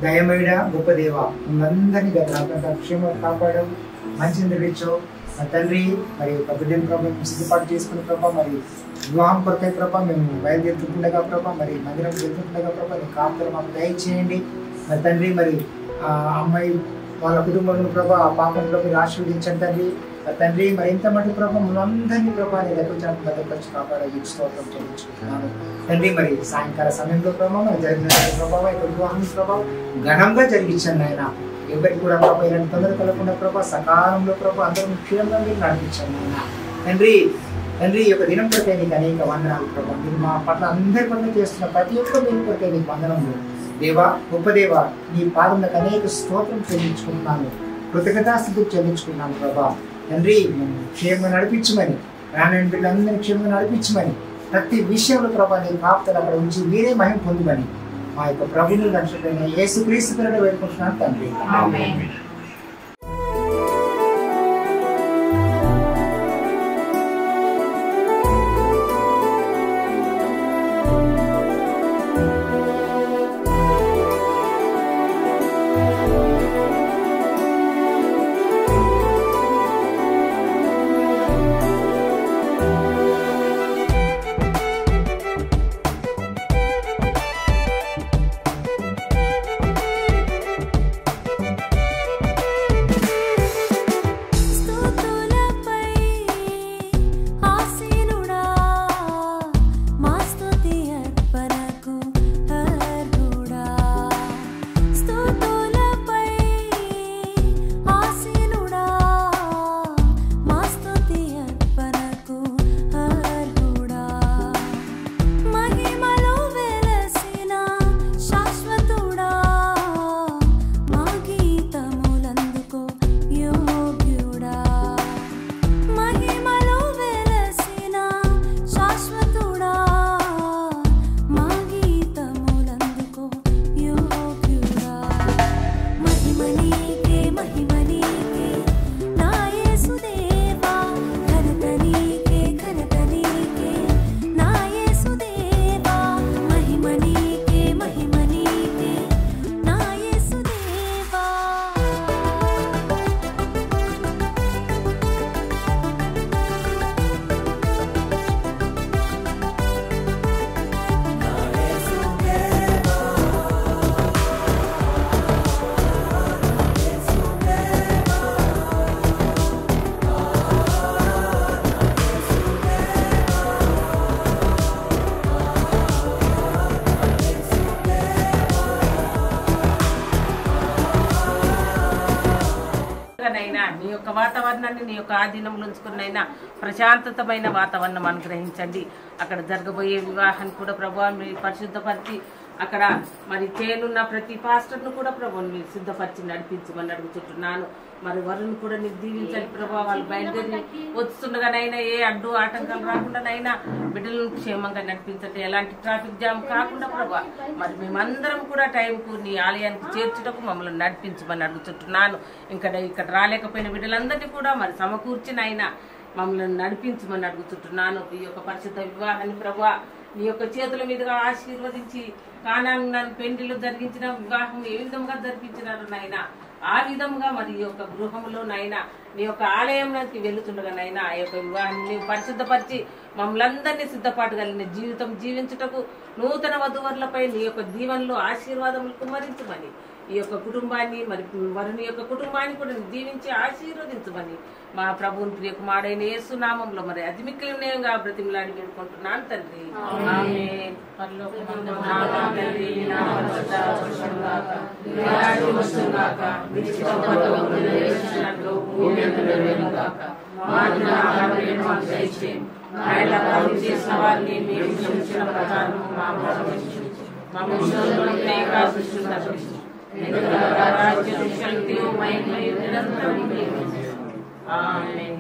దయమేడ గొప్ప దేవ మమ్మల్ందరినీ క్షేమ కాపాడవు, మంచి నిలిచావు మా తండ్రి. మరి ఒక బిడ్డని ప్రభావ సిద్ధపాటు చేసుకునే ప్రభావ, మరి వివాహం కొరకై ప్రభావ మేము బయలుదేరుతుండగా ప్రభావ, మరి మందిరం వెళ్తుండగా ప్రభావ నీ కాపుదల మాకు దయచేయండి. మరి తండ్రి మరి ఆ అమ్మాయి వాళ్ళ కుటుంబంలో ప్రభావ ఆ పాపంలో మీరు ఆశీర్వదించండి తండ్రి. తండ్రి మరి ఎంత మటుకు ప్రభావ మనందరినీ ప్రభావ నీ దగ్గర భద్రపరిచి కాపాడాలి స్తోత్రం చెల్లించుకుంటున్నాను తండ్రి. మరి సాయంకాల సమయంలో ప్రభావ మరి జరిగిన ప్రభావ ఇక్కడ వివాహం ప్రభావం ఘనంగా జరిగించండి ఆయన. ఎవరికి కూడా ప్రభావ ఇలాంటి తొందర కలగకుండా ప్రభావ సకాలంలో ప్రభావ అందరూ ముఖ్యంగా మీరు నడిపించండి ఆయన. తండ్రి తండ్రి ఈ యొక్క దినం కొరకే నీకు అనేక వందనాలు ప్రభావ. మీరు మా పట్ల అందరి పట్ల చేస్తున్న ప్రతి ఒక్క మీరు కొరకే నీకు వందనములు దేవా. గొప్ప దేవా నీ పాదములకు అనేక స్తోత్రం చెల్లించుకుంటున్నాను, కృతజ్ఞతాస్థుతులు చెల్లించుకున్నాను ప్రభా. తండ్రి క్షేమంగా నడిపించమని, రానని బిడ్డలందరినీ క్షేమంగా నడిపించమని, ప్రతి విషయంలో ప్రభా నీ కాపుదలు అక్కడ ఉంచి మీరే మహిమ పొందుమని మా యొక్క ప్రభువుని రక్షకుడైన యేసుక్రీస్తు పేరిట వేడుకుంటున్నాను తండ్రి. ఆమేన్. నీ యొక్క వాతావరణాన్ని నీ యొక్క ఆధీనంలో ఉంచుకున్నైనా ప్రశాంతతమైన వాతావరణం అనుగ్రహించండి. అక్కడ జరగబోయే వివాహాన్ని కూడా ప్రభువా మీరు పరిశుద్ధపరిచి అక్కడ మరి చేయనున్న ప్రతి పాస్టర్ను కూడా ప్రభువుని మీరు సిద్ధపరిచి నడిపించమని అడుగుతుంటున్నాను. మరి వరుణ్ కూడా నీకు దీవించాలి ప్రభావ. వాళ్ళు బయలుదేరి వస్తుండగానైనా ఏ అడ్డు ఆటంకాలు రాకుండానైనా బిడ్డలను క్షేమంగా నడిపించండి. ఎలాంటి ట్రాఫిక్ జామ్ కాకుండా ప్రభావ మరి మేమందరం కూడా టైంకు నీ ఆలయానికి చేర్చుటకు మమ్మల్ని నడిపించమని అడుగుతుంటున్నాను. ఇక్కడ రాలేకపోయిన బిడ్డలందరినీ కూడా మరి సమకూర్చినైనా మమ్మల్ని నడిపించమని అడుగుతుంటున్నాను. ఈ యొక్క పరిశుద్ధ వివాహాన్ని ప్రభావ నీ యొక్క చేతుల మీదుగా ఆశీర్వదించి కానాను పెండిలో జరిగించిన వివాహం ఏ విధంగా జరిపించినారు నాయనా ఆ విధంగా మరి ఈ యొక్క గృహంలోనైనా నీ యొక్క ఆలయంలోకి వెళుతుండగానైనా ఆ యొక్క వివాహాన్ని పరిశుద్ధపరిచి మమ్మల్ందరినీ సిద్ధపాటు కలిగిన జీవితం జీవించుటకు నూతన వధువరులపై నీ యొక్క దీవెనలు ఆశీర్వాదములు కుమ్మరించమని ఈ యొక్క కుటుంబాన్ని మరి వరుని యొక్క కుటుంబాన్ని కూడా దీవించి ఆశీర్వదించమని మా ప్రభువుని ప్రియకుమారుడైన యేసు నామములో మరి అతి మిక్కిలిగా బ్రతిమలాడి వేడుకుంటున్నాను తండ్రి. ఆమేన్. పరలోకమందు నా తండ్రి నీ నామము పరిశుద్ధపరచబడుగాక, నీ రాజ్యం వచ్చుగాక, నీ చిత్తము నెరవేరునట్లు భూమియందు నెరవేరుగాక. మా దిన ఆహారమును మాకు దయచేయండి, మా యెడల పాపం చేసిన వారిని మేము క్షమించిన ప్రకారం మా పాపములను క్షమించు, మమ్మల్ని శోధనలోకి తప్పించు. రాజ్యం శక్తి మహిమయు నిరంతరం నీవే. ఆమేన్.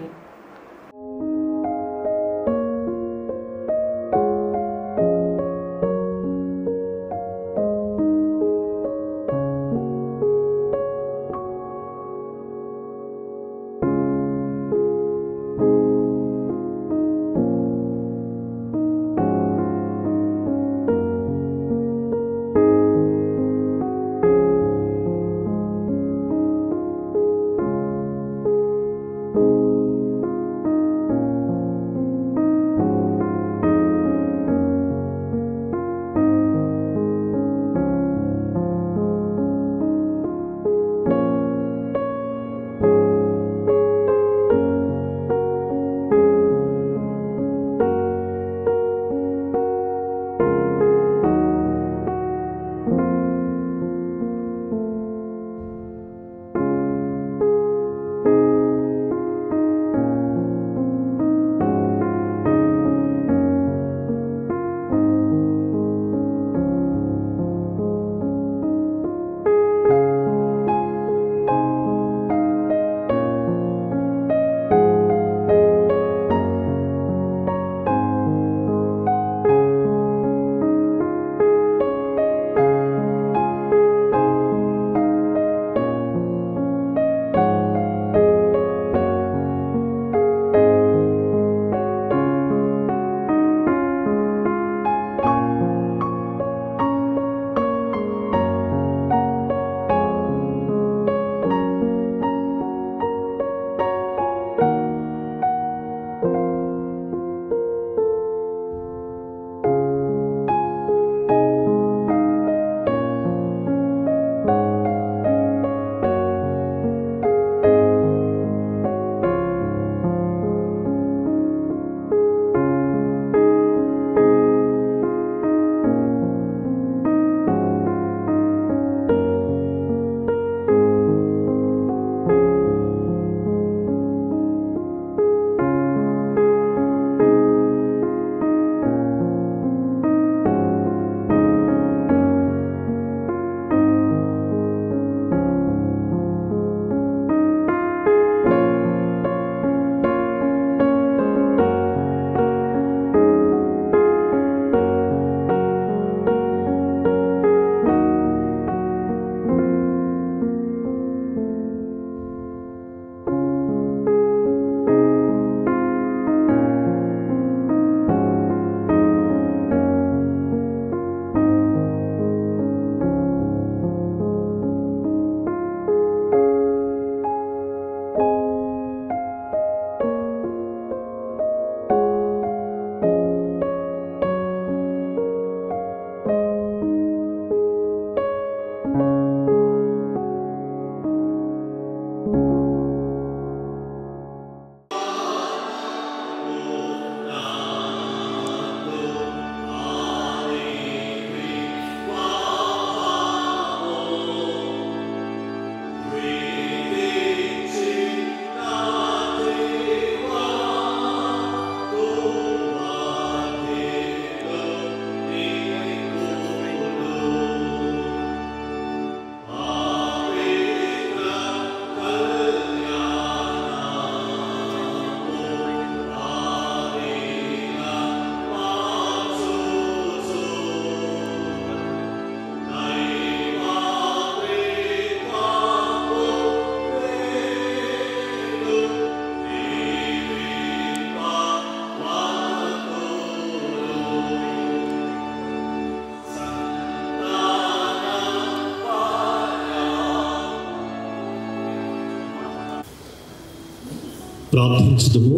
ప్రార్థించుదుము.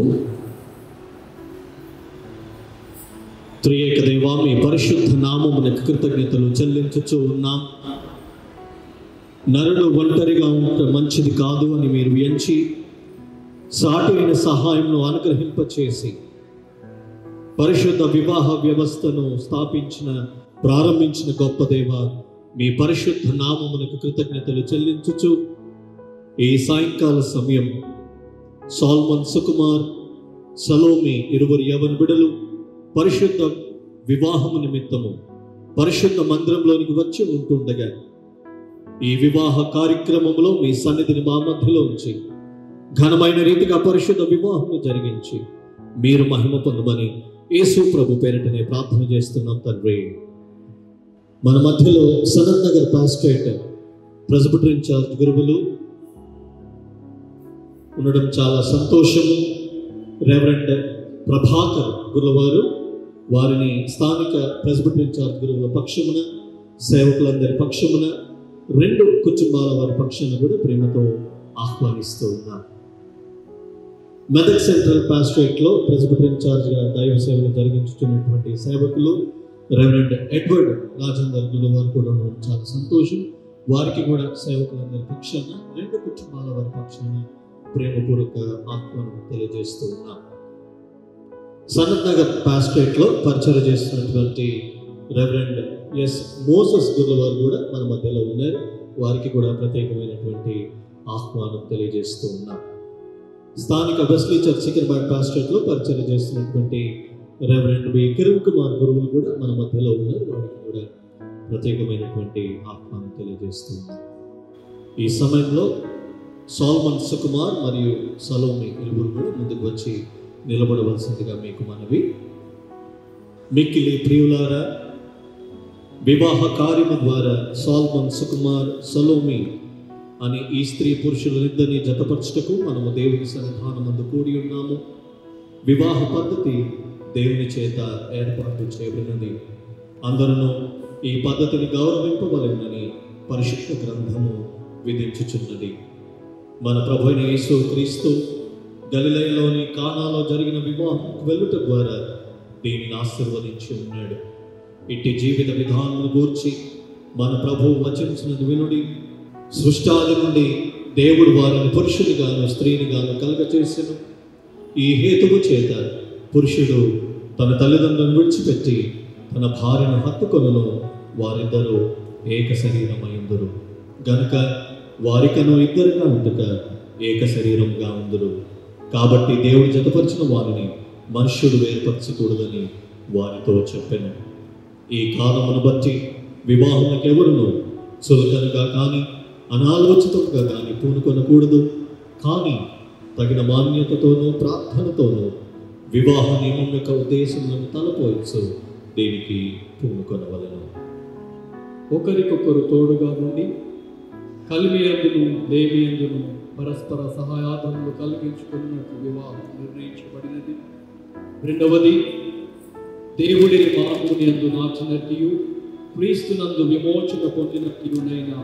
త్రియేక దేవా, మీ పరిశుద్ధ నామమునకు కృతజ్ఞతలు చెల్లించుచూ ఉన్నాం. నరుడు ఒంటరిగా ఉంటే మంచిది కాదు అని మీరు ఎంచి సాటి అయిన సహాయంను అనుగ్రహింపచేసి పరిశుద్ధ వివాహ వ్యవస్థను ప్రారంభించిన గొప్ప దేవ, మీ పరిశుద్ధ నామమునకు కృతజ్ఞతలు చెల్లించుచు ఈ సాయంకాల సమయం సాల్మన్ సుకుమార్, సలోమి ఇరువురు యవన బిడలు పరిశుద్ధ వివాహము నిమిత్తము పరిశుద్ధ మందిరంలోనికి వచ్చి ఉంటుండగా ఈ వివాహ కార్యక్రమంలో మీ సన్నిధిని మా మధ్యలో ఉంచి ఘనమైన రీతిగా పరిశుద్ధ వివాహము జరిగించి మీరు మహిమ పొందమని యేసు ప్రభు పేరిటనే ప్రార్థన చేస్తున్నాం తండ్రి. మన మధ్యలో సనత్ నగర్ పాస్టరేట్ ప్రెస్బిటరీ ఇన్ఛార్జ్ గురువులు ఉండడం చాలా సంతోషము. రెవరెండ్ ప్రభాకర్ గురువారు వారిని స్థానిక ప్రెస్బిటరీ ఇన్ఛార్జ్ గురువుల పక్షమున, సేవకులందరి పక్షమున, 2 కుటుంబాల వారి పక్షాన కూడా ప్రేమతో ఆహ్వానిస్తూ ఉన్నారు. మెదక్ సెంట్రల్ పాస్టరేట్లో ప్రెస్బిటరీ ఇన్ఛార్జ్గా దైవ సేవలు జరిగించుతున్నటువంటి సేవకులు రెవరెండ్ ఎడ్వర్డ్ రాజేందర్ గురువారు కూడా ఉండడం చాలా సంతోషం. వారికి కూడా సేవకులందరి పక్షాన, 2 కుటుంబాల వారి పక్షాన ప్రేమపూర్వక ఆహ్వానం తెలియజేస్తూ ఉన్నాం. సనత్ నగర్ పాస్టరేట్లో పరిచయం చేస్తున్నటువంటి రెవరెండ్ ఎస్ మోసెస్ గురువారు కూడా మన మధ్యలో ఉన్నారు. వారికి కూడా ప్రత్యేకమైనటువంటి ఆహ్వానం తెలియజేస్తూ ఉన్నాం. స్థానిక వెస్లీ చర్చ్ సికింద్రాబాద్ పాస్టరేట్లో పరిచయం చేస్తున్నటువంటి రెవరెండ్ బి కిరణ్ కుమార్ గురువులు కూడా మన మధ్యలో ఉన్నారు. వారికి కూడా ప్రత్యేకమైనటువంటి ఆహ్వానం తెలియజేస్తూ ఉన్నాం. ఈ సమయంలో సాల్మన్ సుకుమార్ మరియు సలోమి ఇరువురు కూడా ముందుకు వచ్చి నిలబడవలసిందిగా మీకు మనవి. మిక్కిలి ప్రియులారా, వివాహ కార్యము ద్వారా సాల్మన్ సుకుమార్, సలోమి అని ఈ స్త్రీ పురుషులిద్దరిని జతపరచుటకు మనము దేవుని సన్నిధానమందు కూడి ఉన్నాము. వివాహ పద్ధతి దేవుని చేత ఏర్పాటు చేయబడినది. అందరూ ఈ పద్ధతిని గౌరవింపవలెనని పరిశుద్ధ గ్రంథము విధించుచున్నది. మన ప్రభువైన యేసు క్రీస్తు గలిలయలోని కానాలో జరిగిన వివాహంకు వెళ్ళుట ద్వారా దీనిని ఆశీర్వదించి ఉన్నాడు. ఇట్టి జీవిత విధానమును గూర్చి మన ప్రభువు వచించినది వినుడి. సృష్టాది నుండి దేవుడు వారిని పురుషునిగాను స్త్రీనిగాను కలుగచేసెను. ఈ హేతువు చేత పురుషుడు తన తల్లిదండ్రులను విడిచిపెట్టి తన భార్యను హత్తుకొనును, వారిద్దరూ ఏక శరీరమైందురు. గనుక వారికను ఇద్దరుగా ఉండుక ఏక శరీరంగా ఉందురు. కాబట్టి దేవుడు జతపరిచిన వారిని మనుష్యుడు వేరుపరచకూడదని వారితో చెప్పెను. ఈ కాలమును బట్టి వివాహములకు ఎవరును చులకనగా కానీ అనాలోచితంగా కానీ పూనుకొనకూడదు. కానీ తగిన మాన్యతతోనూ ప్రార్థనతోనూ వివాహ నియమం యొక్క ఉద్దేశములను తలపోయచ్చు దీనికి పూనుకొనవలెను. ఒకరికొకరు తోడుగా ఉండి కలిమియందును లేమియందును పరస్పర సహాయాధములు కలిగించుకున్నట్లు వివాహం నిర్ణయించబడినది. 2వది, దేవుడి మానవుని యందు నాచినట్టు క్రీస్తునందు విమోచన పొందినట్లునైనా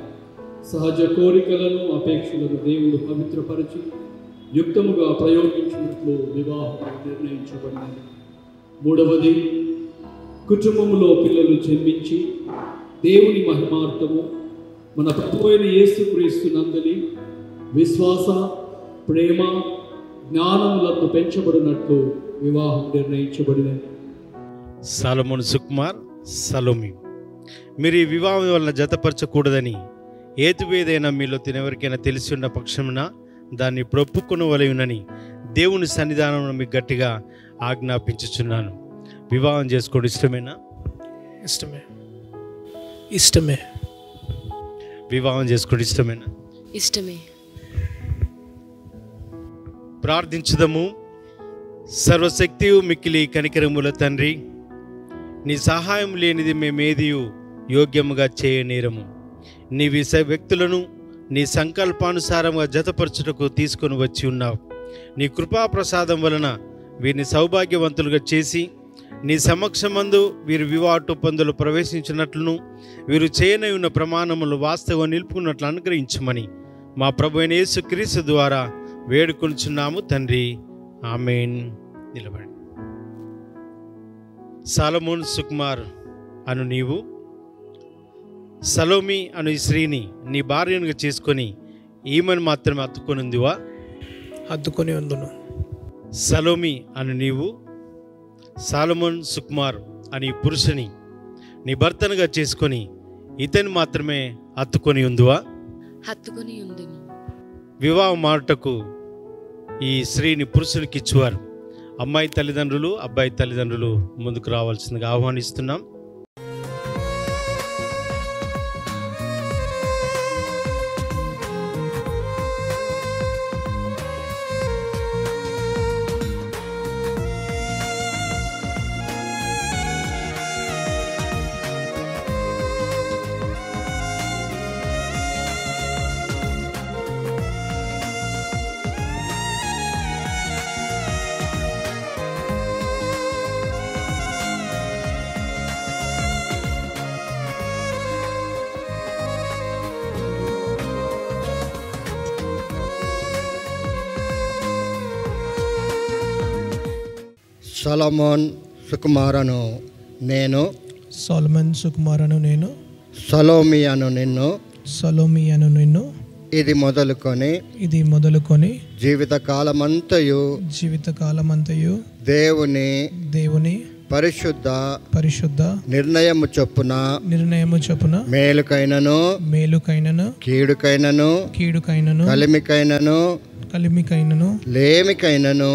సహజ కోరికలను అపేక్షలను దేవుడు పవిత్రపరిచి యుక్తముగా ప్రయోగించినట్లు వివాహం నిర్ణయించబడినది. 3వది, కుటుంబములో పిల్లలు జన్మించి దేవుని మహిమార్థము మన ప్రభువైన యేసుక్రీస్తు నందలి విశ్వాస, ప్రేమ, జ్ఞానములను పెంచబడినట్లు వివాహం నిర్ణయించబడినది. సాలమోన్ సుకుమార్, సలోమి, మీరు ఈ వివాహం వలన జతపరచకూడదని ఏతువేదైనా మీలో తినెవరికైనా తెలిసి ఉన్న పక్షమున దాన్ని ప్రొప్పుకొనవలెనని దేవుని సన్నిధానంలో మీకు గట్టిగా ఆజ్ఞాపించుచున్నాను. వివాహం చేసుకోవడం ఇష్టమేనా? ఇష్టమే. ఇష్టమే. వివాహం చేసుకోవడం ఇష్టమేనా? ఇష్టమే. ప్రార్థించుదము. సర్వశక్తియు మిక్కిలి కనికరముల తండ్రి, నీ సహాయం లేనిది మేమేదియు యోగ్యముగా చేయనేరము. నీ వ్యక్తులను నీ సంకల్పానుసారంగా జతపరచుటకు తీసుకొని వచ్చి ఉన్నావు. నీ కృపాప్రసాదం వలన వీరిని సౌభాగ్యవంతులుగా చేసి నీ సమక్షమందు వీరు వివాహోపందులు ప్రవేశించినట్లును వీరు చేయనై ఉన్న ప్రమాణములు వాస్తవం నిలుపుకున్నట్లు అనుగ్రహించమని మా ప్రభువైన యేసుక్రీస్తు ద్వారా వేడుకొనుచున్నాము తండ్రి. ఆమేన్. నిలబడి. సాలమోన్ సుకుమార్ అను నీవు సలోమి అను ఈ స్త్రీని నీ భార్యనుగా చేసుకొని ఈమెను మాత్రమే హత్తుకొనుందివా? హత్తుకొని ఉందును. సలోమి అను నీవు సాలమోన్ సుకుమార్ అని పురుషుని నీ భర్తనుగా చేసుకొని ఇతని మాత్రమే హత్తుకొని ఉందివా? హత్తుకొని ఉందును. వివాహం మాటకు ఈ స్త్రీని పురుషునికి ఇచ్చేవారు. అమ్మాయి తల్లిదండ్రులు, అబ్బాయి తల్లిదండ్రులు ముందుకు రావాల్సిందిగా ఆహ్వానిస్తున్నాం. సొలొమోన్ సుకుమారను నేను, సొలొమోన్ సుకుమారను నేను, సలోమి అను నిన్ను, సలోమి అను నిన్ను, ఇది మొదలుకొని జీవితకాలమంతయు దేవుని పరిశుద్ధ నిర్ణయము చొప్పున మేలుకైనను కీడుకైనను కలిమికైనను లేమికైనను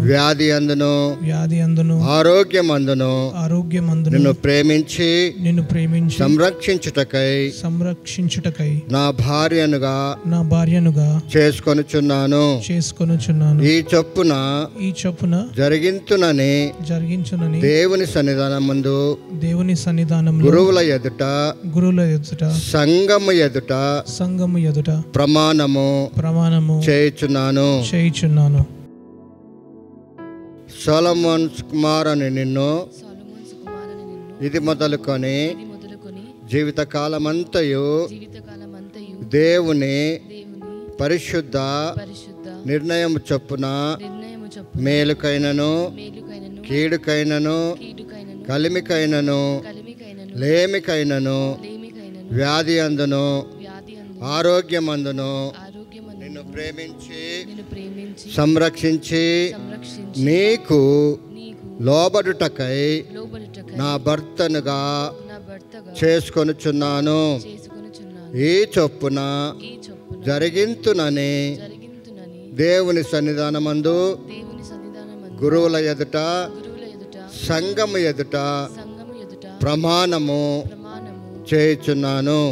వ్యాధి అందును ఆరోగ్యమందును నిన్ను ప్రేమించి సంరక్షించుటకై నా భార్యనుగా చేసుకొనుచున్నాను. ఈ చొప్పున జరిగించునని దేవుని సన్నిధానమందు గురువుల ఎదుట సంఘము ఎదుట ప్రమాణము చేయుచున్నాను. సొలొమోన్ సుకుమార్ అని నిన్ను, ఇది మొదలుకొని జీవితకాలమంతయు దేవుని పరిశుద్ధ నిర్ణయం చొప్పున మేలుకైనను కీడుకైనను కలిమికైనను లేమికైనను వ్యాధి అందును ఆరోగ్యమందును నిన్ను ప్రేమించి సంరక్షించి నీకు లోబడుటకై నా భర్తనుగా చేసుకొనుచున్నాను. ఈ చొప్పున జరిగించునని దేవుని సన్నిధానమందు గురువుల ఎదుట సంఘము ఎదుట ప్రమాణము చేయుచున్నాను.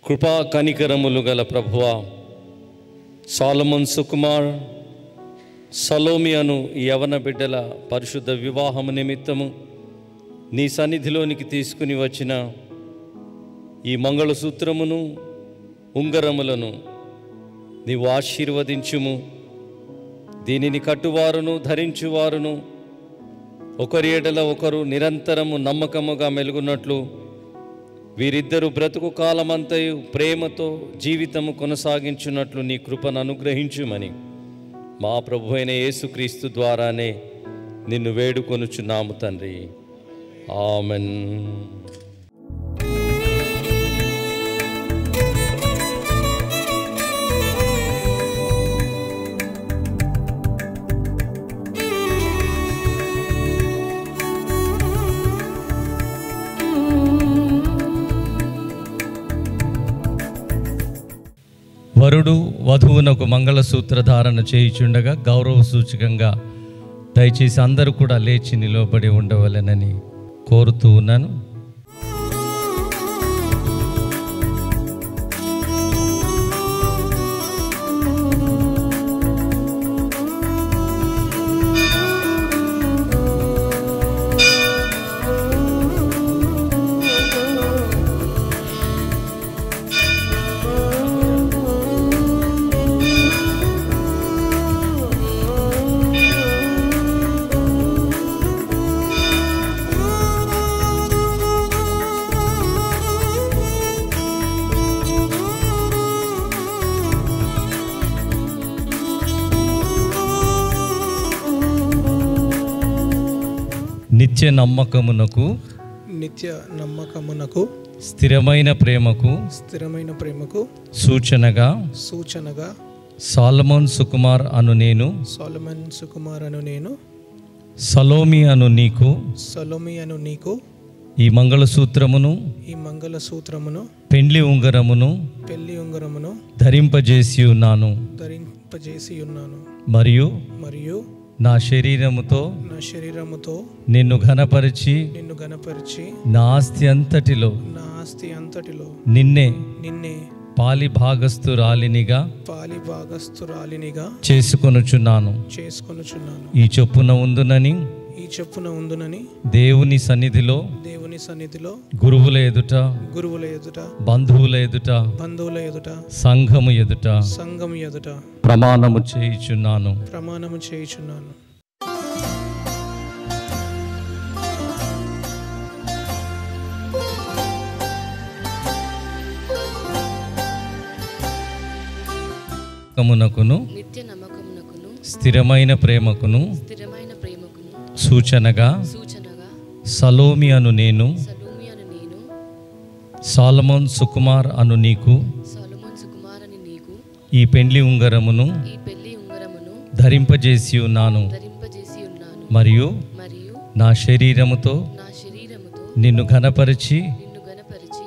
కృపా కనికరములు గల ప్రభువా, సొలొమోన్ సుకుమార్ సలోమి అను ఈ యవన బిడ్డల పరిశుద్ధ వివాహము నిమిత్తము నీ సన్నిధిలోనికి తీసుకుని వచ్చిన ఈ మంగళసూత్రమును ఉంగరములను నీవు ఆశీర్వదించుము. దీనిని కట్టువారును ధరించువారును ఒకరి ఎడల ఒకరు నిరంతరము నమ్మకముగా మెలుగున్నట్లు వీరిద్దరూ బ్రతుకు కాలమంతయు ప్రేమతో జీవితము కొనసాగించున్నట్లు నీ కృపను అనుగ్రహించుమని మా ప్రభు అయిన యేసుక్రీస్తు ద్వారానే నిన్ను వేడుకొనుచున్నాము తండ్రి. ఆమెన్. వరుడు వధువునకు మంగళసూత్ర ధారణ చేయుచుండగా గౌరవ సూచకంగా దయచేసి అందరూ కూడా లేచి నిలబడి ఉండవలెనని కోరుతూ ఉన్నాను. నిత్య నమ్మకమునకు నిత్య నమ్మకమునకు స్థిరమైన ప్రేమకు సూచనగా సాలమోన్ సుకుమార్ అను నేను సలోమి అను నీకు ఈ మంగళసూత్రమును పెండ్లి ఉంగరమును ధరింపజేసి ఉన్నాను మరియు నా శరీరముతో నిన్ను ఘనపరిచి నా ఆస్తి అంతటిలో నిన్నే పాలి భాగస్థురాలినిగా చేసుకొనుచున్నాను. ఈ చొప్పున ఉందునని దేవుని సన్నిధిలో గురువుల ఎదుట బంధువుల ఎదుట సంఘము ఎదుట ప్రమాణము చేయుచున్నాను. నిత్య నమ్మకమునకును స్థిరమైన ప్రేమకును సూచనగా సలోమి అను నేను సాలమోన్ సుకుమార్ అను నీకు ఈ పెండ్లి ఉంగరమును ధరింపజేసి ఉన్నాను. మరియు నా శరీరముతో నిన్ను ఘనపరిచి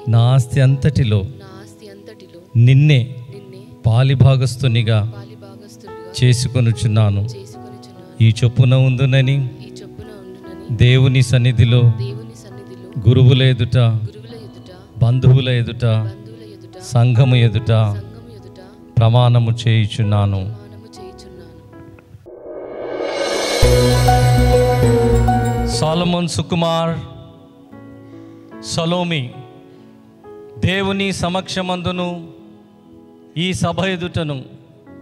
నా ఆస్తి అంతటిలో నిన్నే పాలిభాగస్తునిగా చేసుకొనుచున్నాను. ఈ చొప్పున ఉందునని దేవుని సన్నిధిలో గురువుల ఎదుట బంధువుల ఎదుట సంఘము ఎదుట ప్రమాణము చేయుచున్నాను. సాలమోన్ సుకుమార్ సలోమి దేవుని సమక్షమందును ఈ సభ ఎదుటను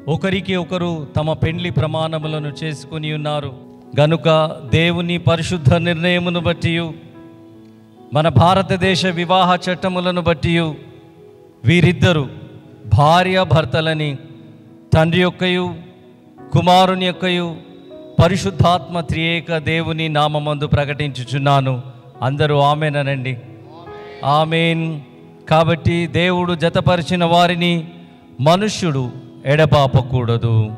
ఒకరికి ఒకరు తమ పెండ్లి ప్రమాణములను చేసుకుని ఉన్నారు గనుక దేవుని పరిశుద్ధ నిర్ణయమును బట్టి మన భారతదేశ వివాహ చట్టములను బట్టి వీరిద్దరూ భార్య భర్తలని తండ్రి యొక్కయు కుమారుని యొక్కయు పరిశుద్ధాత్మ త్రియేక దేవుని నామమందు ప్రకటించుచున్నాను. అందరూ ఆమెన్ అనండి. ఆమెన్. కాబట్టి దేవుడు జతపరిచిన వారిని మనుష్యుడు ఎడబాపకూడదు.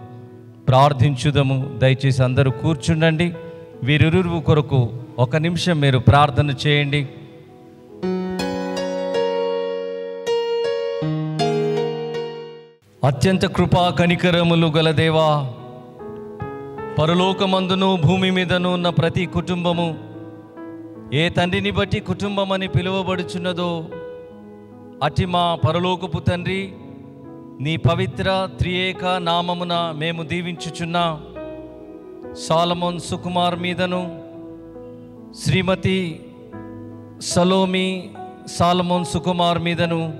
ప్రార్థించుదము. దయచేసి అందరూ కూర్చుండండి. వీరిరువు కొరకు ఒక నిమిషం మీరు ప్రార్థన చేయండి. అత్యంత కృపా కనికరములు గల దేవా, పరలోకమందును భూమి మీదను ఉన్న ప్రతి కుటుంబము ఏ తండ్రిని బట్టి కుటుంబం అని పిలువబడుచున్నదో అటి మా పరలోకపు తండ్రి నీ పవిత్ర త్రియేక నామమున మేము దీవించుచున్న సాలమోన్ సుకుమార్ మీదను శ్రీమతి సలోమి సాలమోన్ సుకుమార్ మీదను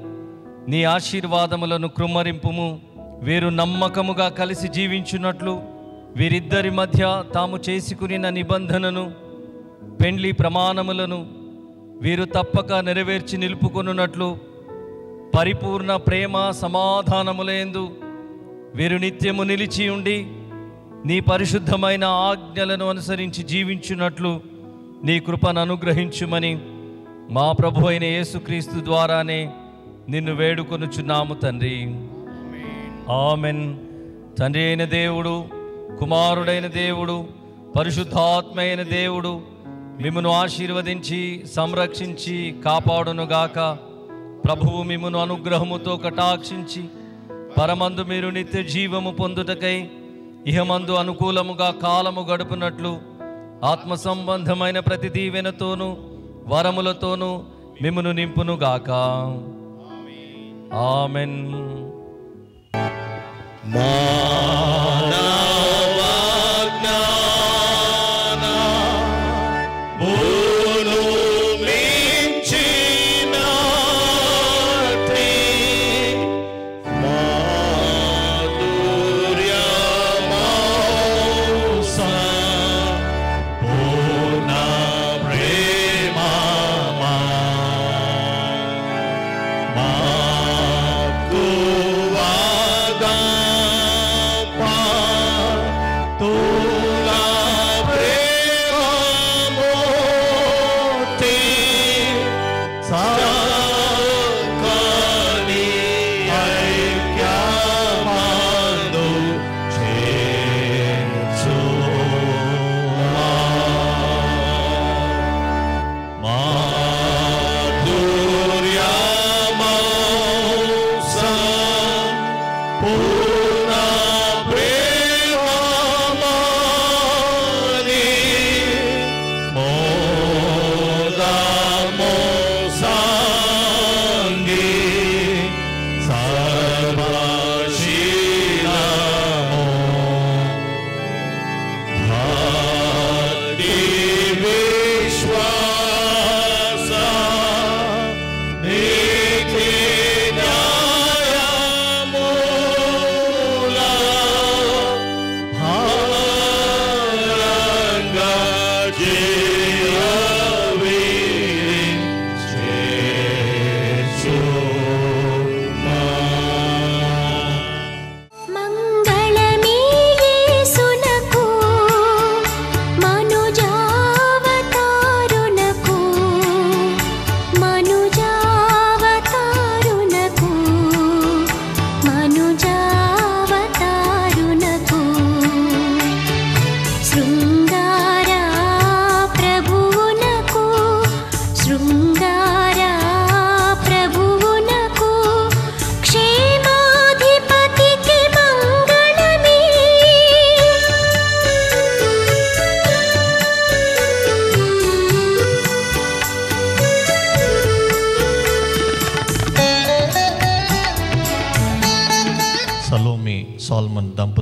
నీ ఆశీర్వాదములను కృమ్మరింపుము. వీరు నమ్మకముగా కలిసి జీవించున్నట్లు వీరిద్దరి మధ్య తాము చేసుకున్న నిబంధనను పెండ్లి ప్రమాణములను వీరు తప్పక నెరవేర్చి నిలుపుకొనున్నట్లు పరిపూర్ణ ప్రేమ సమాధానములందు వీరు నిత్యము నిలిచి ఉండి నీ పరిశుద్ధమైన ఆజ్ఞలను అనుసరించి జీవించున్నట్లు నీ కృపను అనుగ్రహించుమని మా ప్రభు అయిన యేసుక్రీస్తు ద్వారానే నిన్ను వేడుకొనుచున్నాము తండ్రి. ఆమెన్. తండ్రి అయిన దేవుడు, కుమారుడైన దేవుడు, పరిశుద్ధాత్మ అయిన దేవుడు మిమ్మును ఆశీర్వదించి సంరక్షించి కాపాడునుగాక. ప్రభువు మిమ్మును అనుగ్రహముతో కటాక్షించి పరమందు మీరు నిత్య జీవము పొందుటకై ఇహమందు అనుకూలముగా కాలము గడుపునట్లు ఆత్మ సంబంధమైన ప్రతి దీవెనతోనూ వరములతోనూ మిమ్మును నింపునుగాక. ఆమెన్. మా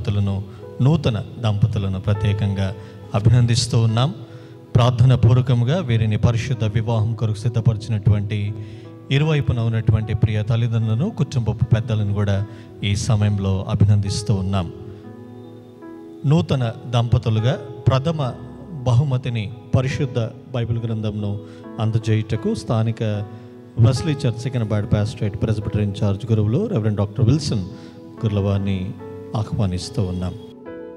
దంపతులను, నూతన దంపతులను ప్రత్యేకంగా అభినందిస్తూ ఉన్నాం. ప్రార్థన పూర్వకంగా వీరిని పరిశుద్ధ వివాహం కొరకు సిద్ధపరిచినటువంటి ఇరువైపున ఉన్నటువంటి ప్రియ తల్లిదండ్రులను, కుటుంబపు పెద్దలను కూడా ఈ సమయంలో అభినందిస్తూ ఉన్నాం. నూతన దంపతులుగా ప్రథమ బహుమతిని పరిశుద్ధ బైబిల్ గ్రంథంను అందజేయుటకు స్థానిక Wesley church second pastorate presbyter incharge గురువులు రెవరెండ్ డాక్టర్ విల్సన్ గుర్లవారిని ఆహ్వానిస్తూ ఉన్నాం.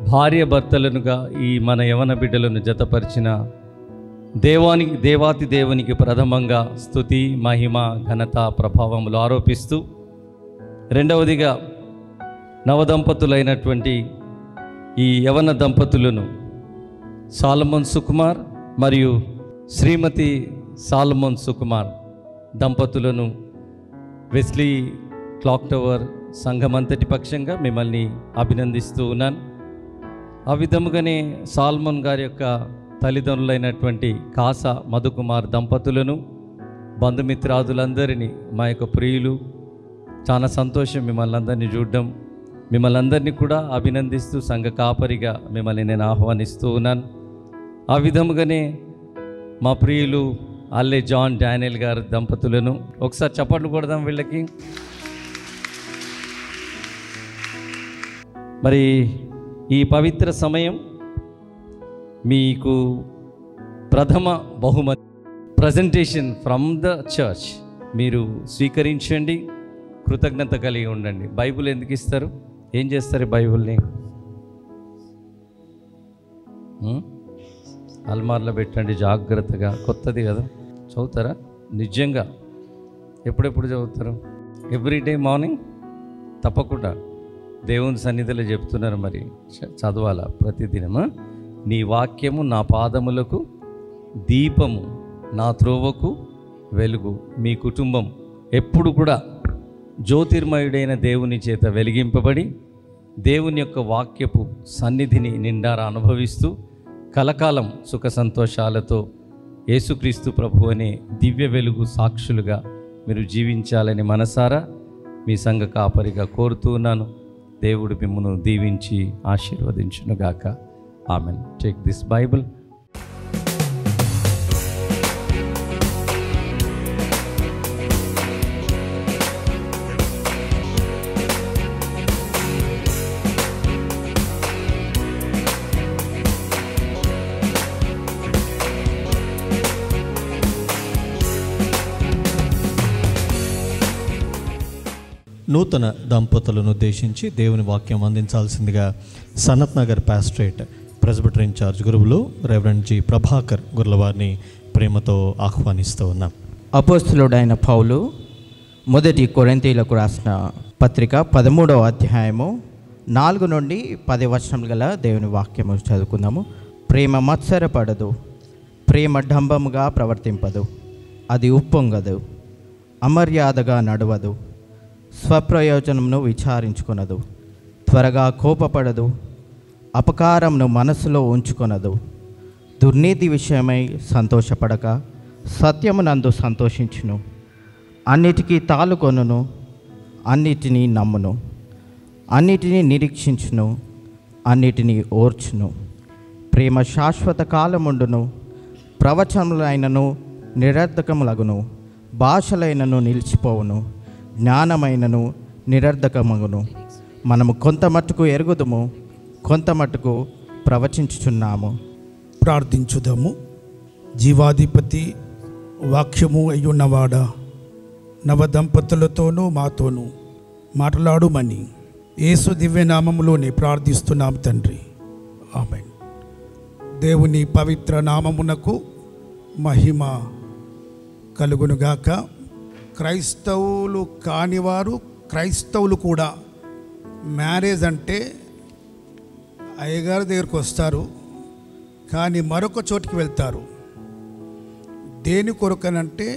భార్య భర్తలనుగా ఈ మన యవన బిడ్డలను జతపరిచిన దేవాతి దేవునికి ప్రథమంగా స్తుతి, మహిమ, ఘనత, ప్రభావములు ఆరోపిస్తూ, రెండవదిగా నవదంపతులైనటువంటి ఈ యవన దంపతులను సాలమన్ సుకుమార్ మరియు శ్రీమతి సాలమన్ సుకుమార్ దంపతులను వెస్లీ క్లాక్ టవర్ సంఘమంతటి పక్షంగా మిమ్మల్ని అభినందిస్తూ ఉన్నాను. ఆ విధముగానే సాల్మన్ గారి యొక్క తల్లిదండ్రులైనటువంటి కాసా మధుకుమార్ దంపతులను, బంధుమిత్రాదులందరినీ, మా యొక్క ప్రియులు, చాలా సంతోషం మిమ్మల్ని అందరినీ చూడడం. మిమ్మల్ని అందరినీ కూడా అభినందిస్తూ సంఘ కాపరిగా మిమ్మల్ని నేను ఆహ్వానిస్తూ ఉన్నాను. ఆ విధముగానే మా ప్రియులు అల్లే జాన్ డానియల్ గారి దంపతులను ఒకసారి చప్పట్లు కొడదాం వీళ్ళకి. మరి ఈ పవిత్ర సమయం మీకు ప్రథమ బహుమతి ప్రజెంటేషన్ ఫ్రమ్ ద చర్చ్ మీరు స్వీకరించండి, కృతజ్ఞత కలిగి ఉండండి. బైబిల్ ఎందుకు ఇస్తారు? ఏం చేస్తారు బైబిల్ని? అల్మార్లో పెట్టండి జాగ్రత్తగా. కొత్తది కదా, చదువుతారా? నిజంగా ఎప్పుడెప్పుడు చదువుతారు? ఎవ్రీడే మార్నింగ్ తప్పకుండా దేవుని సన్నిధిలో చెప్తున్నారు. మరి చదవాలా ప్రతిదినమా? నీ వాక్యము నా పాదములకు దీపము, నా త్రోవకు వెలుగు. మీ కుటుంబం ఎప్పుడు కూడా జ్యోతిర్మయుడైన దేవుని చేత వెలిగింపబడి దేవుని యొక్క వాక్యపు సన్నిధిని నిండారా అనుభవిస్తూ కలకాలం సుఖ సంతోషాలతో యేసుక్రీస్తు ప్రభు అనే దివ్య వెలుగు సాక్షులుగా మీరు జీవించాలని మనసారా మీ సంఘ కాపరిగా కోరుతూ ఉన్నాను. దేవుడు మిమ్మును దీవించి ఆశీర్వదించునుగాక. ఆమెన్. Take this Bible. నూతన దంపతులను ఉద్దేశించి దేవుని వాక్యం అందించాల్సిందిగా Sanath Nagar pastorate presbyter incharge గురువులు రెవరెండ్ జి ప్రభాకర్ గుర్లవారిని ప్రేమతో ఆహ్వానిస్తూ ఉన్నాం. అపోస్తలుడైన పౌలు మొదటి కొరింథీయులకు రాసిన పత్రిక 13వ అధ్యాయము 4 నుండి 10 వచనములు గల దేవుని వాక్యము చదువుకుందాము. ప్రేమ మత్సరపడదు, ప్రేమ డంబముగా ప్రవర్తింపదు, అది ఉప్పొంగదు, అమర్యాదగా నడవదు, స్వప్రయోజనమును విచారించుకొనదు, త్వరగా కోపపడదు, అపకారమును మనసులో ఉంచుకొనదు, దుర్నీతి విషయమై సంతోషపడక సత్యమునందు సంతోషించును, అన్నిటికీ తాలుకొనును, అన్నిటినీ నమ్మును, అన్నిటినీ నిరీక్షించును, అన్నిటినీ ఓర్చును. ప్రేమ శాశ్వత కాలముండును, ప్రవచనములైనను నిరర్ధకములగును, భాషలైనను నిలిచిపోవును, జ్ఞానమైనను నిరర్ధకమగును. మనము కొంత మట్టుకు ఎరుగుదుము, కొంత మట్టుకు ప్రవచించుచున్నాము. ప్రార్థించుదాము. జీవాధిపతి వాక్యము అయ్యున్నవాడా, నవదంపతులతోనూ మాతోనూ మాట్లాడుమని యేసు దివ్యనామములోనే ప్రార్థిస్తున్నాం తండ్రి. ఆమేన్. దేవుని పవిత్ర నామమునకు మహిమ కలుగునుగాక. క్రైస్తవులు కానివారు క్రైస్తవులు కూడా మ్యారేజ్ అంటే అయ్యగారి దగ్గరకు వస్తారు, కానీ మరొక చోటికి వెళ్తారు. దేని కొరకనంటే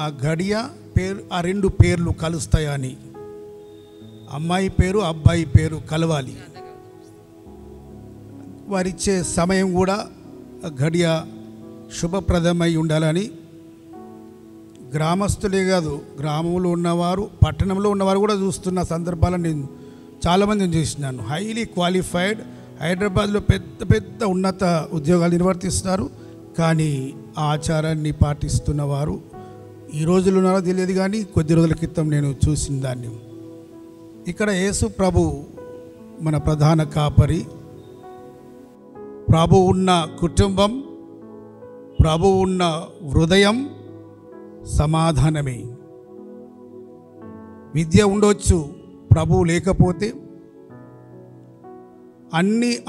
ఆ గడియ పేరు, ఆ 2 పేర్లు కలుస్తాయని. అమ్మాయి పేరు అబ్బాయి పేరు కలవాలి. వారిచ్చే సమయం కూడా గడియ శుభప్రదమై ఉండాలని గ్రామస్తులే కాదు, గ్రామంలో ఉన్నవారు, పట్టణంలో ఉన్నవారు కూడా చూస్తున్న సందర్భాలను నేను చాలామందిని చూసినాను, హైలీ క్వాలిఫైడ్, హైదరాబాద్లో పెద్ద పెద్ద ఉన్నత ఉద్యోగాలు నిర్వర్తిస్తారు, కానీ ఆ ఆచారాన్ని పాటిస్తున్న వారు ఈ రోజులు ఉన్నారో తెలియదు, కానీ కొద్ది రోజుల క్రితం నేను చూసిన దాన్ని. ఇక్కడ యేసు ప్రభు మన ప్రధాన కాపరి, ప్రభు ఉన్న కుటుంబం, ప్రభు ఉన్న హృదయం సమాధానమే. విద్య ఉండొచ్చు, ప్రభు లేకపోతే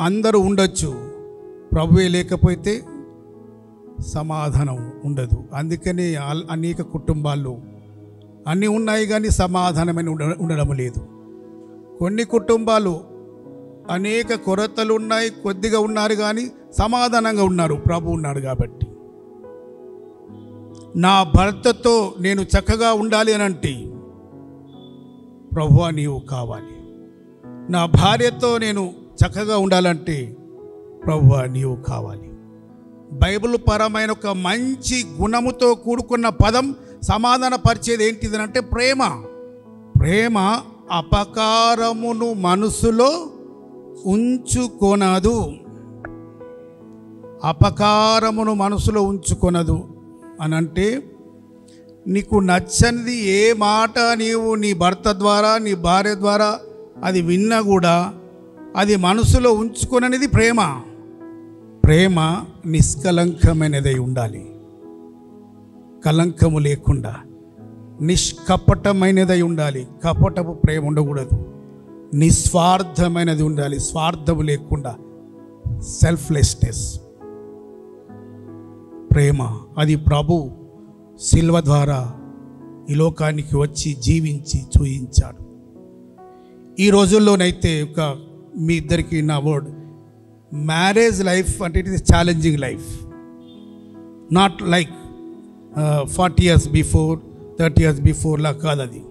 అందరూ ఉండొచ్చు, ప్రభువే లేకపోతే సమాధానం ఉండదు. అందుకని అనేక కుటుంబాల్లో అన్నీ ఉన్నాయి కానీ సమాధానమైన ఉండడం లేదు. కొన్ని కుటుంబాలు అనేక కొరతలు ఉన్నాయి, కొద్దిగా ఉన్నారు కానీ సమాధానంగా ఉన్నారు, ప్రభు ఉన్నాడు కాబట్టి. నా భర్తతో నేను చక్కగా ఉండాలి అని అంటే ప్రభువా నీవు కావాలి. నా భార్యతో నేను చక్కగా ఉండాలంటే ప్రభువా నీవు కావాలి. బైబిల్ పరమైన ఒక మంచి గుణముతో కూడుకున్న పదం సమాధాన పరిచేది ఏంటిది అంటే ప్రేమ. ప్రేమ అపకారమును మనసులో ఉంచుకొనదు. అపకారమును మనసులో ఉంచుకొనదు అని అంటే నీకు నచ్చనిది ఏ మాట నీవు నీ భర్త ద్వారా నీ భార్య ద్వారా అది విన్నా కూడా అది మనసులో ఉంచుకొననిది ప్రేమ. ప్రేమ నిష్కలంకమైనదై ఉండాలి, కలంకము లేకుండా నిష్కపటమైనదై ఉండాలి. కపటపు ప్రేమ ఉండకూడదు, నిస్వార్థమైనది ఉండాలి, స్వార్థము లేకుండా సెల్ఫ్లెస్నెస్ ప్రేమ. అది ప్రభు శిల్వ ద్వారా ఈ లోకానికి వచ్చి జీవించి చూయించాడు. ఈ రోజుల్లోనైతే ఒక మీ ఇద్దరికి నా వర్డ్, మ్యారేజ్ లైఫ్ అంటే it is challenging life, not like 40 years before 30 years బిఫోర్లా కాదు. అది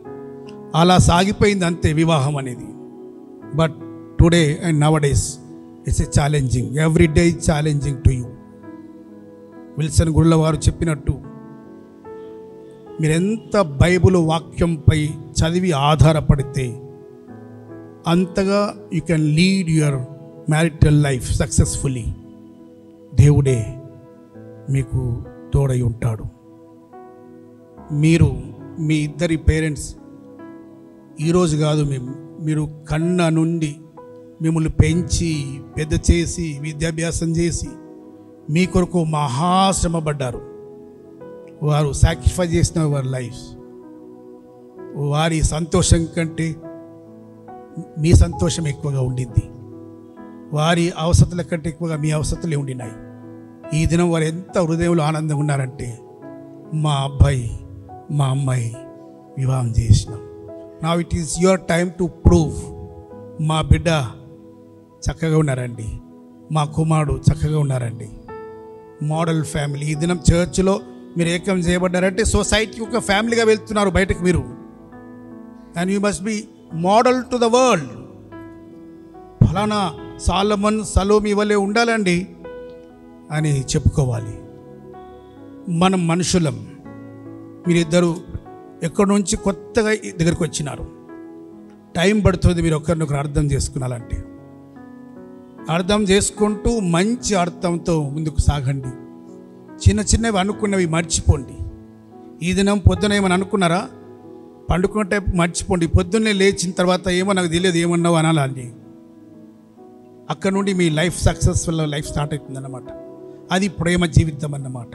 అలా సాగిపోయింది అంతే వివాహం అనేది. But today and now days it's a challenging, every day challenging to you. Wilson గుళ్ళ వారు చెప్పినట్టు మీరెంత బైబిల్ వాక్యంపై చదివి ఆధారపడితే అంతగా you can lead your marital life successfully. దేవుడే మీకు తోడై ఉంటాడు. మీరు మీ ఇద్దరి పేరెంట్స్ ఈరోజు కాదు, మీరు కన్న నుండి మిమ్మల్ని పెంచి పెద్ద చేసి విద్యాభ్యాసం చేసి మీ కొరకు మహాశ్రమపడ్డారు. వారు సాక్రిఫైస్ చేసిన వారి లైఫ్, వారి సంతోషం కంటే మీ సంతోషం ఎక్కువగా ఉండింది. వారి అవసరతల కంటే ఎక్కువగా మీ అవసరతలే ఉండినాయి. ఈ దినం వారు ఎంత హృదయంలో ఆనందంగా ఉన్నారంటే మా అబ్బాయి మా అమ్మాయి వివాహం చేసినాం. Now it is your time to prove. మా బిడ్డ చక్కగా ఉన్నారండి, మా కుమారుడు చక్కగా ఉన్నారండి. Model family. ఈ దినం చర్చ్లో మీరు ఏకం చేయబడ్డారంటే సొసైటీకి ఒక ఫ్యామిలీగా వెళ్తున్నారు బయటకు మీరు. And you must be model to the world. ఫలానా సాలమన్ సలోమి వల్లే ఉండాలండి అని చెప్పుకోవాలి. మనం మనుషులం. మీరిద్దరూ ఎక్కడి నుంచి కొత్తగా దగ్గరికి వచ్చినారు. టైం పడుతుంది మీరు ఒకరినొకరు అర్థం చేసుకున్నాలంటే. అర్థం చేసుకుంటూ మంచి అర్థంతో ముందుకు సాగండి. చిన్న చిన్నవి అనుకున్నవి మర్చిపోండి. ఈ దినం పొద్దున ఏమని అనుకున్నారా, పండుకుంటే మర్చిపోండి. పొద్దున్నే లేచిన తర్వాత ఏమో నాకు తెలియదు ఏమన్నావు అనాలండి. అక్కడ నుండి మీ లైఫ్ సక్సెస్ఫుల్ లైఫ్ స్టార్ట్ అవుతుందన్నమాట. అది ప్రేమ జీవితం అన్నమాట.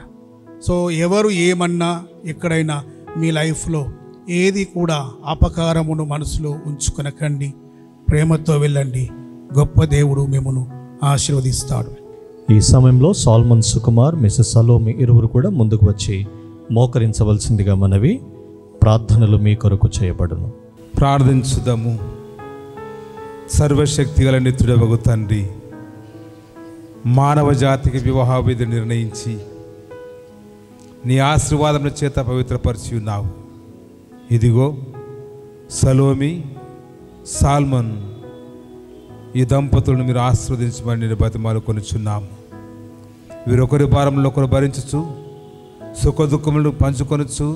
సో ఎవరు ఏమన్నా ఎక్కడైనా మీ లైఫ్లో ఏది కూడా అపకారమును మనసులో ఉంచుకొనకండి. ప్రేమతో వెళ్ళండి. గొప్ప దేవుడు మిమ్మను ఆశీర్వదిస్తాడు. ఈ సమయంలో సాల్మన్ సుకుమార్, మిసెస్ సలోమి ఇరువురు కూడా ముందుకు వచ్చి మోకరించవలసిందిగా మనవి. ప్రార్థనలు మీ కొరకు చేయబడును. ప్రార్థించుదాము. సర్వశక్తి గల నిత్యుడవగు తండ్రి, మానవ జాతికి వివాహ విధి నిర్ణయించి నీ ఆశీర్వాదముల చేత పవిత్రపరిచి ఉన్నావు. ఇదిగో సలోమి, సాల్మన్ ఈ దంపతులను మీరు ఆశీర్వదించమని నేను బతిమాలు కొనుచున్నాము. వీరొకరి భారంలో ఒకరు భరించుచు సుఖ దుఃఖములను పంచుకొనుచు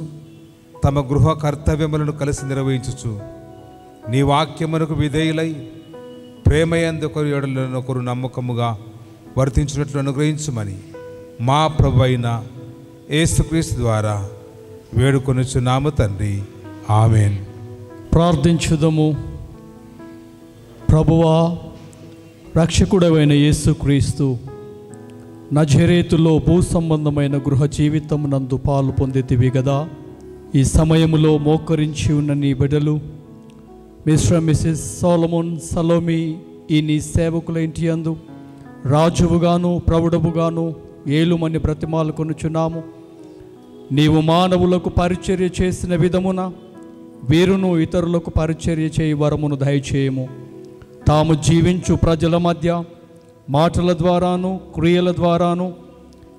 తమ గృహ కర్తవ్యములను కలిసి నిర్వహించుచు నీ వాక్యమునకు విధేయులై ప్రేమయందు ఒకరు ఎడలను ఒకరు నమ్మకముగా వర్తించినట్లు అనుగ్రహించుమని మా ప్రభు అయిన యేసుక్రీస్తు ద్వారా వేడుకొనుచున్నాము తండ్రి. ఆమేన్. ప్రార్థించుదము. ప్రభువా, రక్షకుడవైన యేసుక్రీస్తు నజరేతులో భూ సంబంధమైన గృహ జీవితం నందు పాలు పొందితివి గదా. ఈ సమయంలో మోకరించి ఉన్న నీ బిడ్డలు మిస్టర్ మిసెస్ సోలమన్ సలోమి ఈ నీ సేవకుల ఇంటి యందు రాజువుగాను ప్రౌఢవుగాను ఏలుమని బ్రతిమాలుకొనుచున్నాము. నీవు మానవులకు పరిచర్య చేసిన విధమున వీరును ఇతరులకు పరిచర్య చేయి వరమును దయచేయము. తాము జీవించు ప్రజల మధ్య మాటల ద్వారాను క్రియల ద్వారాను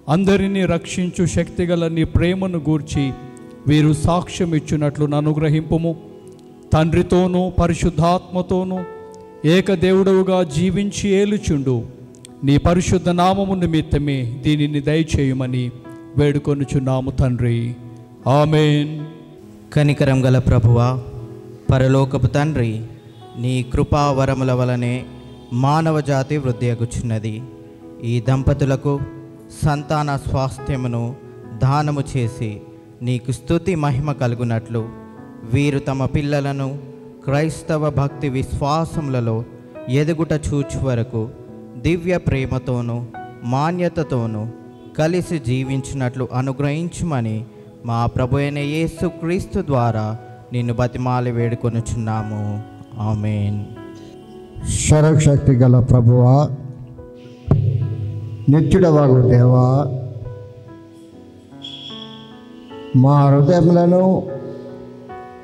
అందరినీ రక్షించు శక్తిగల నీ ప్రేమను గూర్చి వీరు సాక్ష్యం ఇచ్చినట్లు అనుగ్రహింపుము. తండ్రితోనూ పరిశుద్ధాత్మతోనూ ఏకదేవుడవుగా జీవించి ఏలుచుండు నీ పరిశుద్ధ నామము నిమిత్తమే దీనిని దయచేయమని వేడుకొనుచున్నాము తండ్రి. ఆమేన్. కనికరం గల ప్రభువా, పరలోకపు తండ్రి, నీ కృపావరముల వలనే మానవ జాతి వృద్ధి అగుచున్నది. ఈ దంపతులకు సంతాన స్వాస్థ్యమును దానము చేసి నీకు స్తుతి మహిమ కలుగునట్లు వీరు తమ పిల్లలను క్రైస్తవ భక్తి విశ్వాసములలో ఎదుగుట చూచు వరకు దివ్య ప్రేమతోనూ మాన్యతతోనూ కలిసి జీవించినట్లు అనుగ్రహించుమని మా ప్రభు అయిన యేసుక్రీస్తు ద్వారా నిన్ను బతిమాలి వేడుకొనుచున్నాము. ఆమేన్. సర్వశక్తి గల ప్రభువా, నిత్యుడవగు దేవా, మా హృదయములను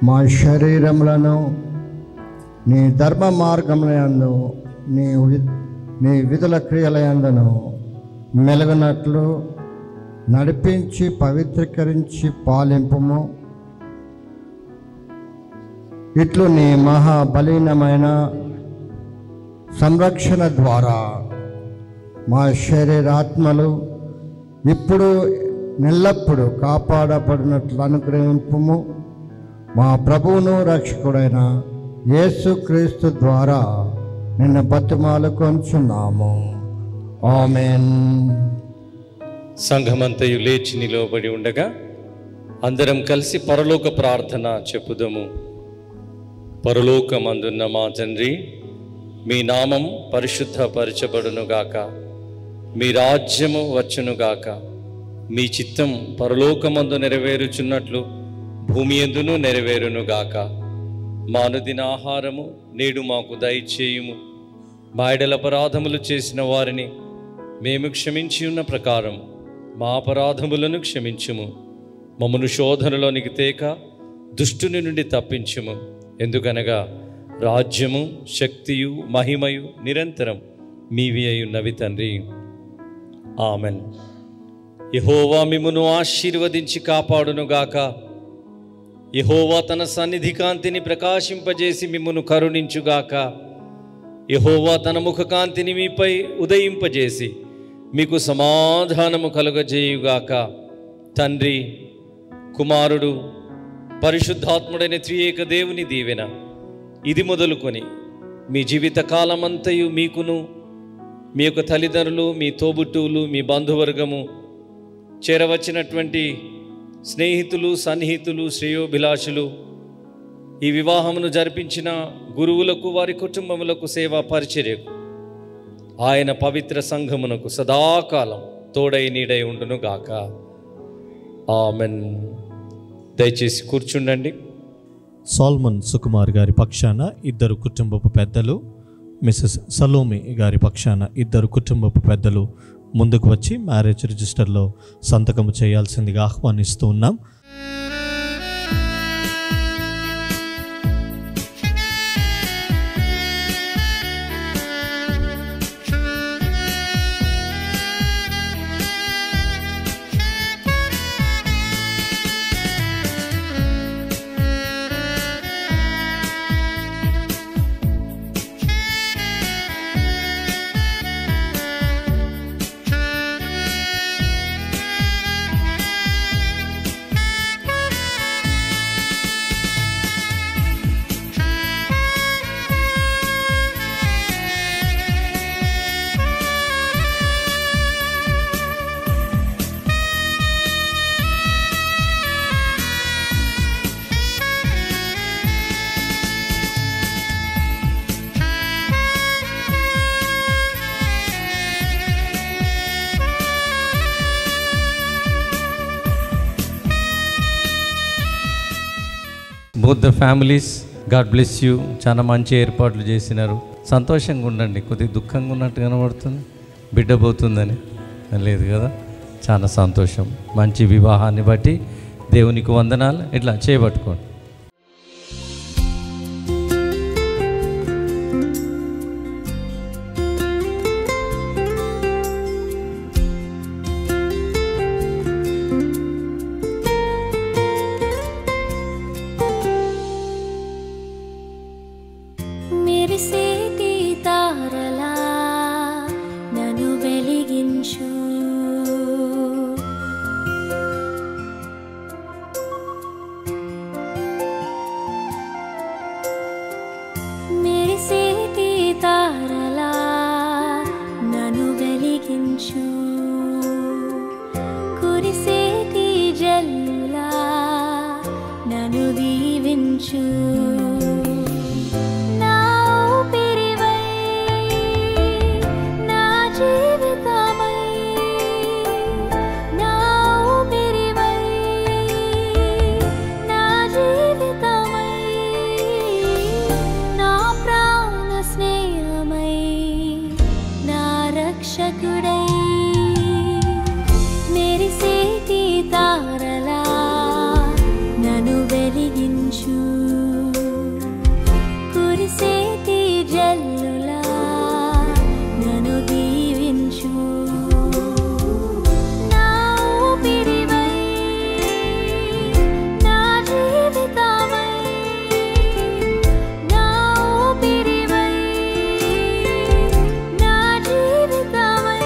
మా శరీరములను నీ ధర్మ మార్గములందు నీ విధుల క్రియలయందును మెలుగునట్లు నడిపించి పవిత్రీకరించి పాలింపుము. ఇట్లు నీ మహాబలీనమైన సంరక్షణ ద్వారా మా శరీరాత్మలు ఇప్పుడు నెల్లప్పుడు కాపాడబడినట్లు అనుగ్రహింపుము. మా ప్రభువును రక్షకుడైన యేసుక్రీస్తు ద్వారా నిన్ను బతిమాలుకొనుచున్నాము. ఆమేన్. సంఘమంతయు లేచి నిలవబడి ఉండగా అందరం కలిసి పరలోక ప్రార్థన చెప్పుదము. పరలోకమందున్న మా తండ్రి, మీ నామం పరిశుద్ధపరచబడునుగాక, మీ రాజ్యము వచ్చునుగాక, మీ చిత్తం పరలోకమందు నెరవేరుచున్నట్లు భూమి యందును నెరవేరునుగాక. మా అనుదిన ఆహారము నేడు మాకు దయచేయుము. మా యెడల అపరాధములు చేసిన వారిని మేము క్షమించి ఉన్న ప్రకారం మా అపరాధములను క్షమించుము. మమ్మను శోధనలోనికి తేక దుష్టుని నుండి తప్పించుము. ఎందుకనగా రాజ్యము, శక్తియు, మహిమయు నిరంతరం మీవి అయ్యున్నవి తండ్రి. ఆమెన్. యెహోవా మిమ్మును ఆశీర్వదించి కాపాడునుగాక. యెహోవా తన సన్నిధి కాంతిని ప్రకాశింపజేసి మిమ్మును కరుణించుగాక. యెహోవా తన ముఖకాంతిని మీపై ఉదయింపజేసి మీకు సమాధానము కలుగజేయుగాక. తండ్రి, కుమారుడు, పరిశుద్ధాత్ముడైన త్రియేక దేవుని దీవెన ఇది మొదలుకొని మీ జీవిత కాలమంతయు మీకును, మీ యొక్క తల్లిదండ్రులు, మీ తోబుట్టువులు, మీ బంధువర్గము, చేరవచ్చినటువంటి స్నేహితులు, సన్నిహితులు, శ్రేయోభిలాషులు, ఈ వివాహమును జరిపించిన గురువులకు, వారి కుటుంబములకు, సేవా పరిచర్యకు, ఆయన పవిత్ర సంఘమునకు సదాకాలం తోడై నీడై ఉండునుగాక. ఆమెన్. దయచేసి కూర్చుండండి. సాల్మన్ సుకుమార్ గారి పక్షాన ఇద్దరు కుటుంబపు పెద్దలు, మిసెస్ సలోమి గారి పక్షాన ఇద్దరు కుటుంబపు పెద్దలు ముందుకు వచ్చి మ్యారేజ్ రిజిస్టర్లో సంతకం చేయాల్సిందిగా ఆహ్వానిస్తూ ఉన్నాం. Both the families. God bless you. చాలా మంచి ఏర్పాట్లు చేసినారు. సంతోషంగా ఉండండి. కొద్దిగా దుఃఖంగా ఉన్నట్టు కనబడుతుంది. బిడ్డ పోతుందని లేదు కదా. చాలా సంతోషం. మంచి వివాహాన్ని బట్టి దేవునికి వందనాలు. ఇట్లా చేయబట్టుకోండి. మెరిసేటి తారలా నన్ను వెలిగించు, మెరిసేటి తారలా నన్ను వెలిగించు, కురిసేటి జల్లులా నన్ను దీవించు. రక్షకుడై మెరిసేటి తారలా నన్ను వెలిగించు, కురిసేటి జల్లులా నన్ను దీవించు. నా ఊపిరివై, నా జీవితమై, నా ఊపిరివై, నా జీవితమై,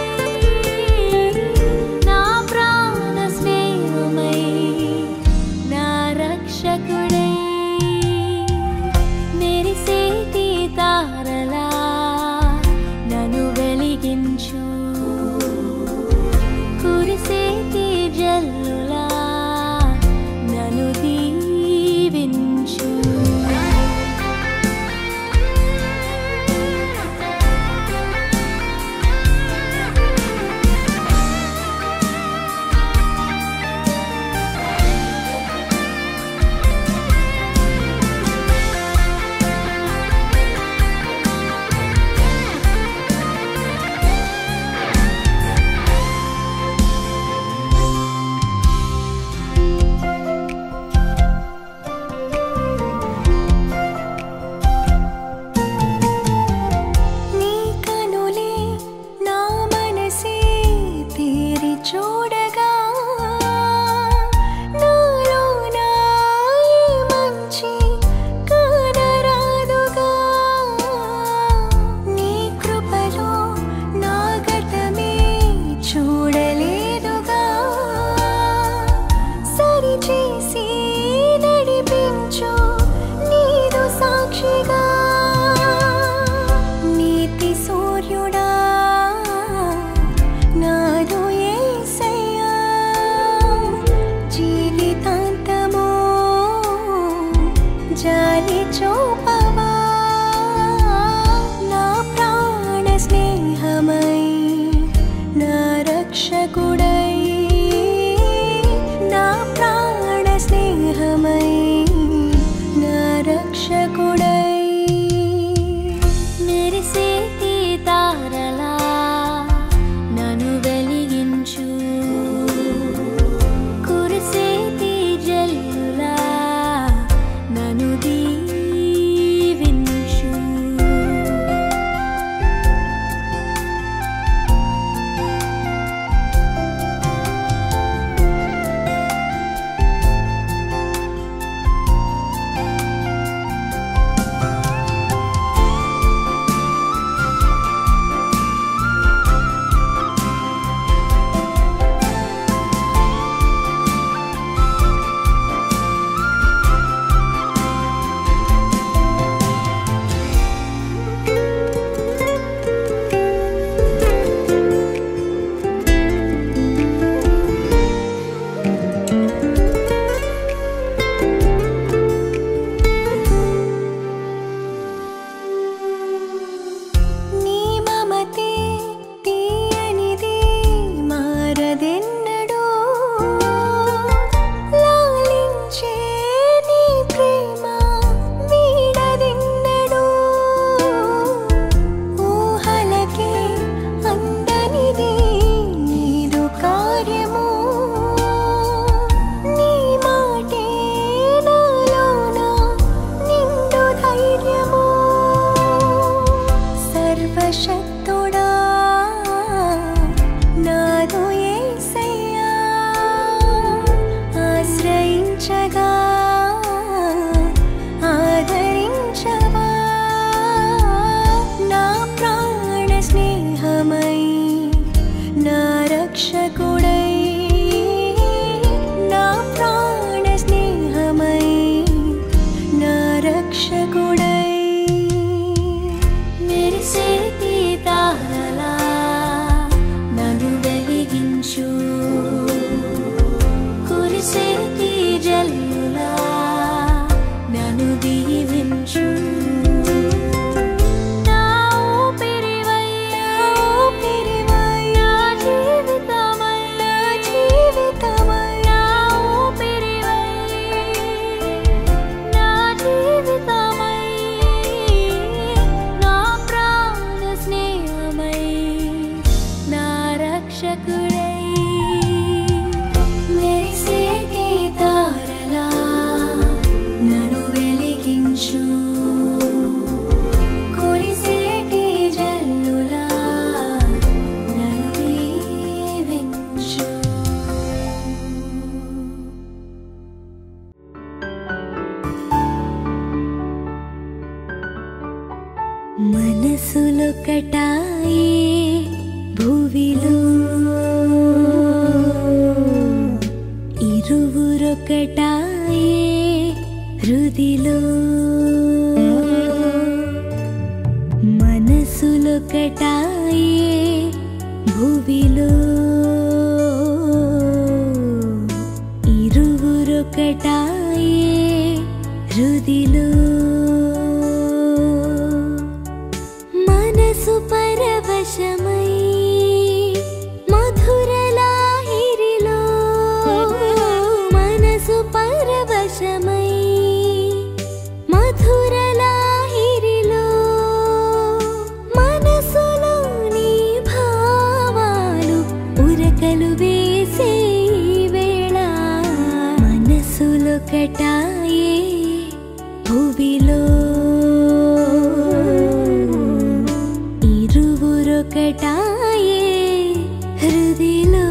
రక్షకుడై నా ప్రాణ స్నేహమై నా రక్షకుడై మెరిసేటి తారలా నన్ను వెలిగించు కురిసేటి జల్లులా నన్ను దీవించు మనసులొకటాయే భువిలో ఇరువురొకటాయే హృదిలో మనసులొకటాయే భువిలో ఇరువురొకటాయే హృదిలో పరవశమై మధుర లాహిరిలో మనసు పరవశమై మధుర లాహిరిలో మనసులోని భావాలు ఉరకలు వేసే వేళ మనసులొకటాయే భువిలో ఒకటాయే హృదిలో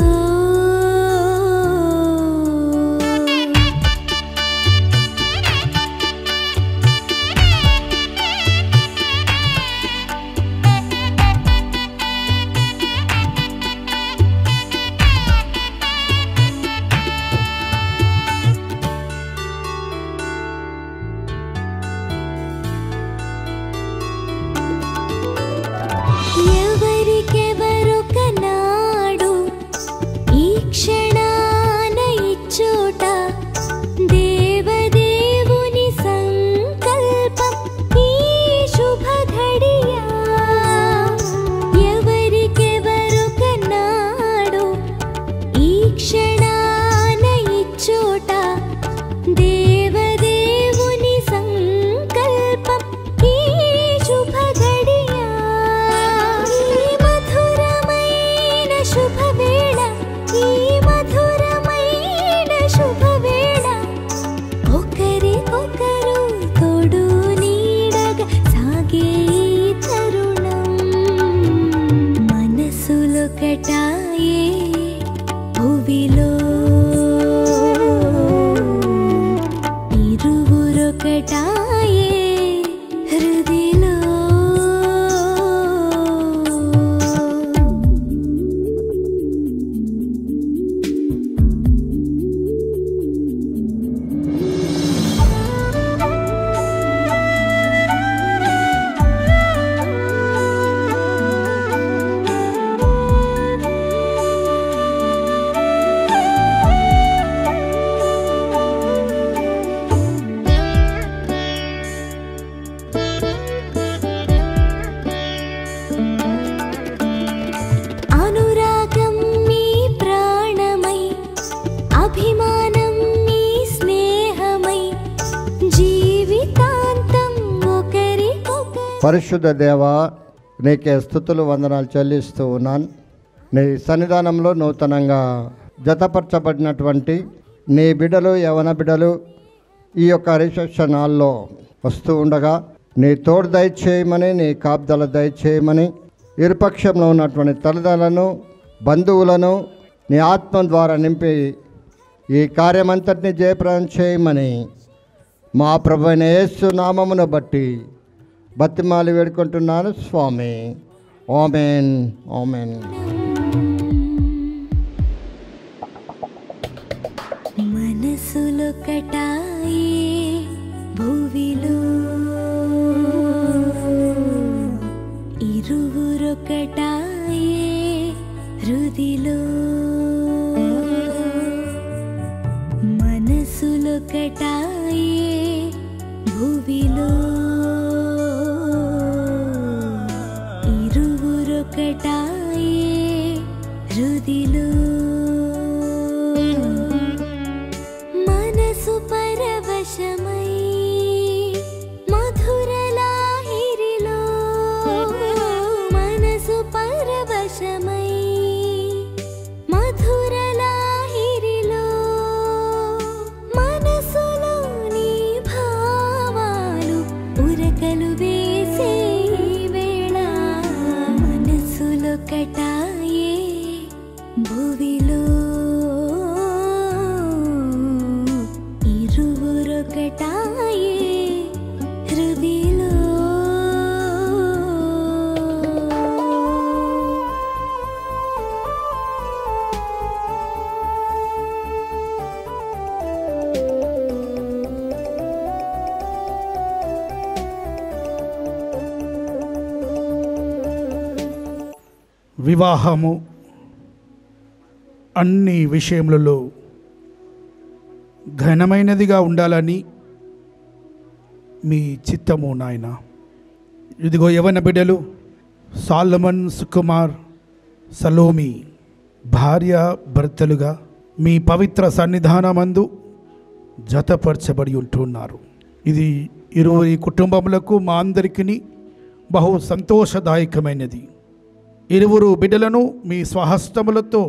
పరిశుద్ధ దేవా, నీకే స్తుతులు వందనాలు చెల్లిస్తూ ఉన్నాను. నీ సన్నిధానంలో నూతనంగా జతపరచబడినటువంటి నీ బిడ్డలు, యవన బిడ్డలు ఈ యొక్క రిసెప్షన్ హాల్లో వస్తూ ఉండగా నీ తోడు దయచేయమని, నీ కాపుదల దయచేయమని, ఇరుపక్షంలో ఉన్నటువంటి తల్లిదండ్రులను, బంధువులను నీ ఆత్మ ద్వారా నింపి ఈ కార్యమంతటిని జయప్రదం చేయమని మా ప్రభువైన యేసు నామమును బట్టి బతిమాలి వేడుకుంటున్నాను స్వామి. ఆమేన్, ఆమేన్. మనసులొకటాయే భువిలో ఇరువురొకటాయే హృదిలో మనసులొకటాయే భువిలో ఇరువురొకటాయే హృదిలో మనసు పరవశమై మధుర లాహిరిలో మనసు పరవశమై మధుర లాహిరిలో మనసులోని భావాలు ఉరకలు వేసే వేళ మనసులొకటాయే భువిలో ఇరువురొకటాయే హృదిలో వివాహము అన్ని విషయములలో ఘనమైనదిగా ఉండాలని మీ చిత్తము నాయన. ఇదిగో యవన బిడ్డలు సాలమన్, సుకుమార్, సలోమి భార్య భర్తలుగా మీ పవిత్ర సన్నిధానమందు జతపరచబడి ఉంటున్నారు. ఇది ఇరువురి కుటుంబములకు మా అందరికీ బహు సంతోషదాయకమైనది. ఇరువురు బిడ్డలను మీ స్వహస్తములతో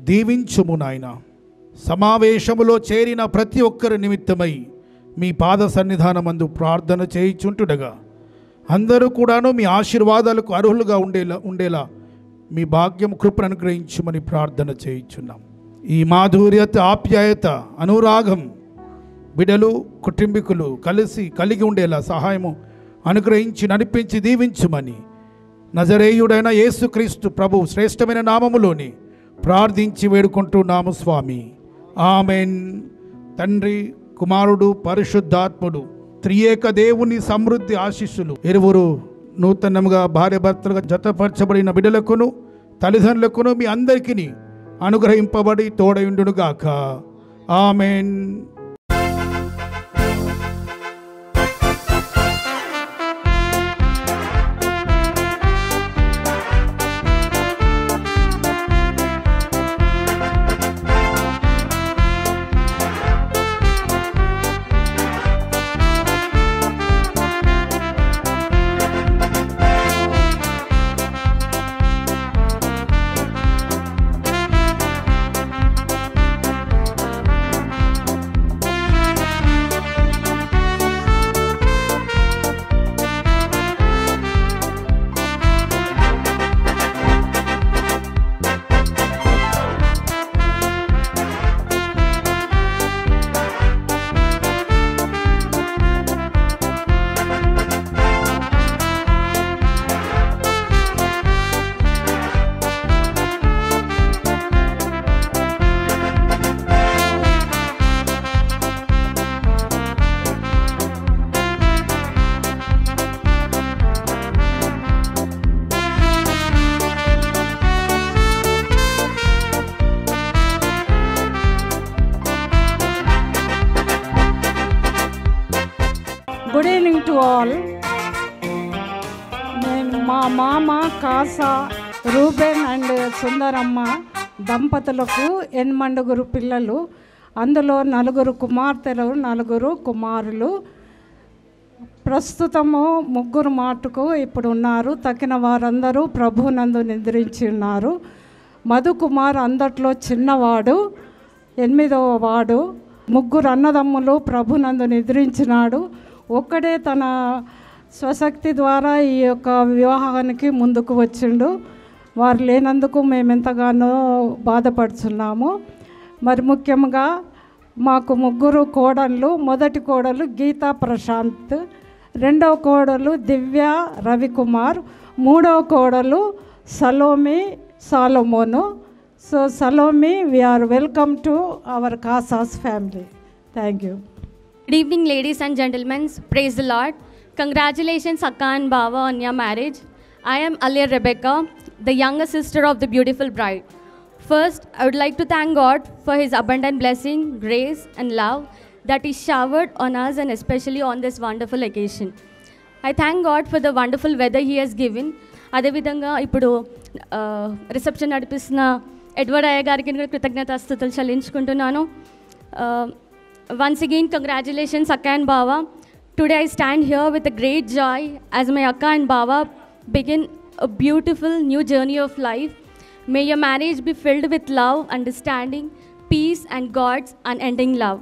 దీవించుము నాయన. సమావేశములో చేరిన ప్రతి ఒక్కరి నిమిత్తమై మీ పాద సన్నిధానమందు ప్రార్థన చేయుచుంటుండగా అందరూ కూడాను మీ ఆశీర్వాదాలకు అర్హులుగా ఉండేలా మీ భాగ్యం కృపను అనుగ్రహించుమని ప్రార్థన చేయుచున్నాం. ఈ మాధుర్యత, ఆప్యాయత, అనురాగం బిడ్డలు కుటుంబీకులు కలిగి ఉండేలా సహాయము అనుగ్రహించి నడిపించి దీవించుమని నజరేయుడైన యేసుక్రీస్తు ప్రభు శ్రేష్టమైన నామములోని ప్రార్థించి వేడుకుంటున్నాము స్వామి. ఆమెన్. తండ్రి, కుమారుడు, పరిశుద్ధాత్ముడు త్రియేక దేవుని సమృద్ధి ఆశీస్సులు ఇరువురు నూతనముగా భార్య భర్తలుగా జతపరచబడిన బిడ్డలకును తల్లిదండ్రులకును మీ అందరికీ అనుగ్రహింపబడి తోడయుండునుగాక. Amen. Good evening to all. నేను మా మామ కాసా రూబెన్ అండ్ సుందరమ్మ దంపతులకు 8 పిల్లలు, అందులో 4 కుమార్తెలు, 4 కుమారులు. ప్రస్తుతము 3 మాటకు ఇప్పుడు ఉన్నారు. తక్కిన వారందరూ ప్రభునందు నిద్రించి ఉన్నారు. మధుకుమార్ అందట్లో చిన్నవాడు, 8వ వాడు. 3 అన్నదమ్ములు ప్రభునందు నిద్రించినాడు. ఒక్కడే తన స్వశక్తి ద్వారా ఈ యొక్క వివాహానికి ముందుకు వచ్చిండు. వారు లేనందుకు మేము ఎంతగానో బాధపడుతున్నాము. మరి ముఖ్యంగా మాకు 3 కోడళ్ళు. మొదటి కోడలు గీతా ప్రశాంత్, 2వ కోడలు దివ్య రవికుమార్, 3వ కోడలు Salomi సాలమోను, So Salome, we are welcome to our Casas family. Thank you. Good evening, ladies and gentlemen. Praise the Lord. Congratulations, Akka and Bava, on your marriage. I am Alia Rebecca, the younger sister of the beautiful bride. First, I would like to thank God for His abundant blessing, grace, and love that He showered on us, and especially on this wonderful occasion. I thank God for the wonderful weather He has given. అదేవిధంగా ఇప్పుడు reception నడిపిస్తున్న Edward అయ్య గారికి కూడా కృతజ్ఞతాస్తుతులు చెల్లించుకుంటున్నాను. Once again, congratulations, Akka and Bava. Today I stand here with a great joy as my Akka and Bava begin a beautiful new journey of life. May your marriage be filled with love, understanding, peace, and God's unending love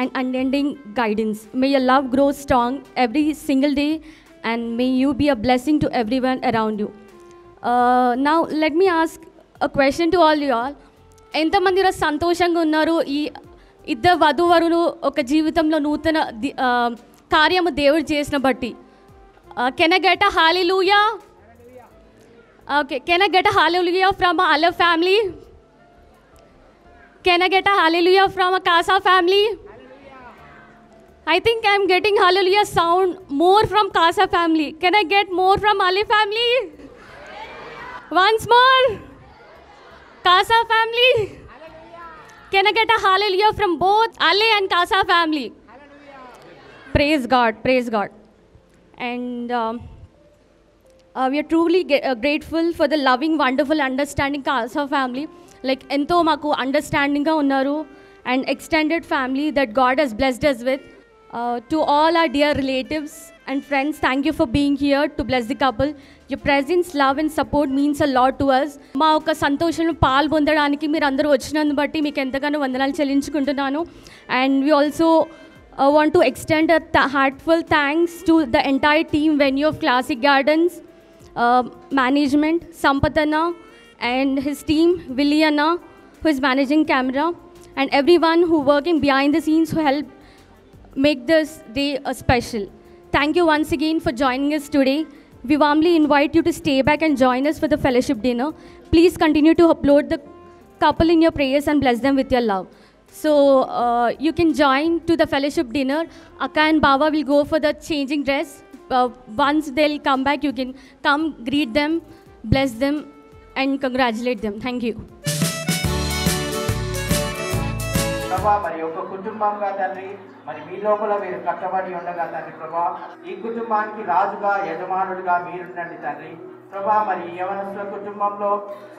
and unending guidance. May your love grow strong every single day, and may you be a blessing to everyone around you. Now, let me ask a question to all you all. ఎంతమంది ఈరోజు సంతోషంగా ఉన్నారు? ఈ ఇద్దరు వధూవరులు ఒక జీవితంలో నూతన కార్యము దేవుడు చేసిన బట్టి. Can I get a hallelujah? Okay, can I get a hallelujah from a Alef family? Can I get a hallelujah from a Casa family? I think I'm getting hallelujah sound more from Casa family. Can I get more from Alef family? Once more. Casa family. Can I get a hallelujah from both Ale and Casa family? Praise God, praise God. And we are truly grateful for the loving, wonderful, understanding Casa family. Like ento maku understanding ga unnaru, and extended family that God has blessed us with. To all our dear relatives and friends, thank you for being here to bless the couple. Your presence, love and support means a lot to us. మా ఒక సంతోషంలో పాల్పొందడానికి మీరు అందరూ వచ్చినందుకు బట్టి మీకు ఎంతగానో వందనాలు చెల్లించుకుంటున్నాను. And we also want to extend a heartfelt thanks to the entire team venue of Classic Gardens, management, Sampathana and his team, Williana, who is managing camera, and everyone who working behind the scenes who helped make this day a special. Thank you once again for joining us today. We warmly invite you to stay back and join us for the fellowship dinner. Please continue to upload the couple in your prayers and bless them with your love. So you can join to the fellowship dinner. Akka and Bava will go for the changing dress. Once they'll come back, you can come, greet them, bless them, and congratulate them. Thank you. ప్రభా, మరి ఒక కుటుంబంగా తండ్రి, మరి మీ లోపల మీరు కట్టబడి ఉండగా తండ్రి ప్రభా, ఈ కుటుంబానికి రాజుగా యజమానుడిగా మీరుండండి తండ్రి ప్రభా. మరి యవనస్తుల కుటుంబంలో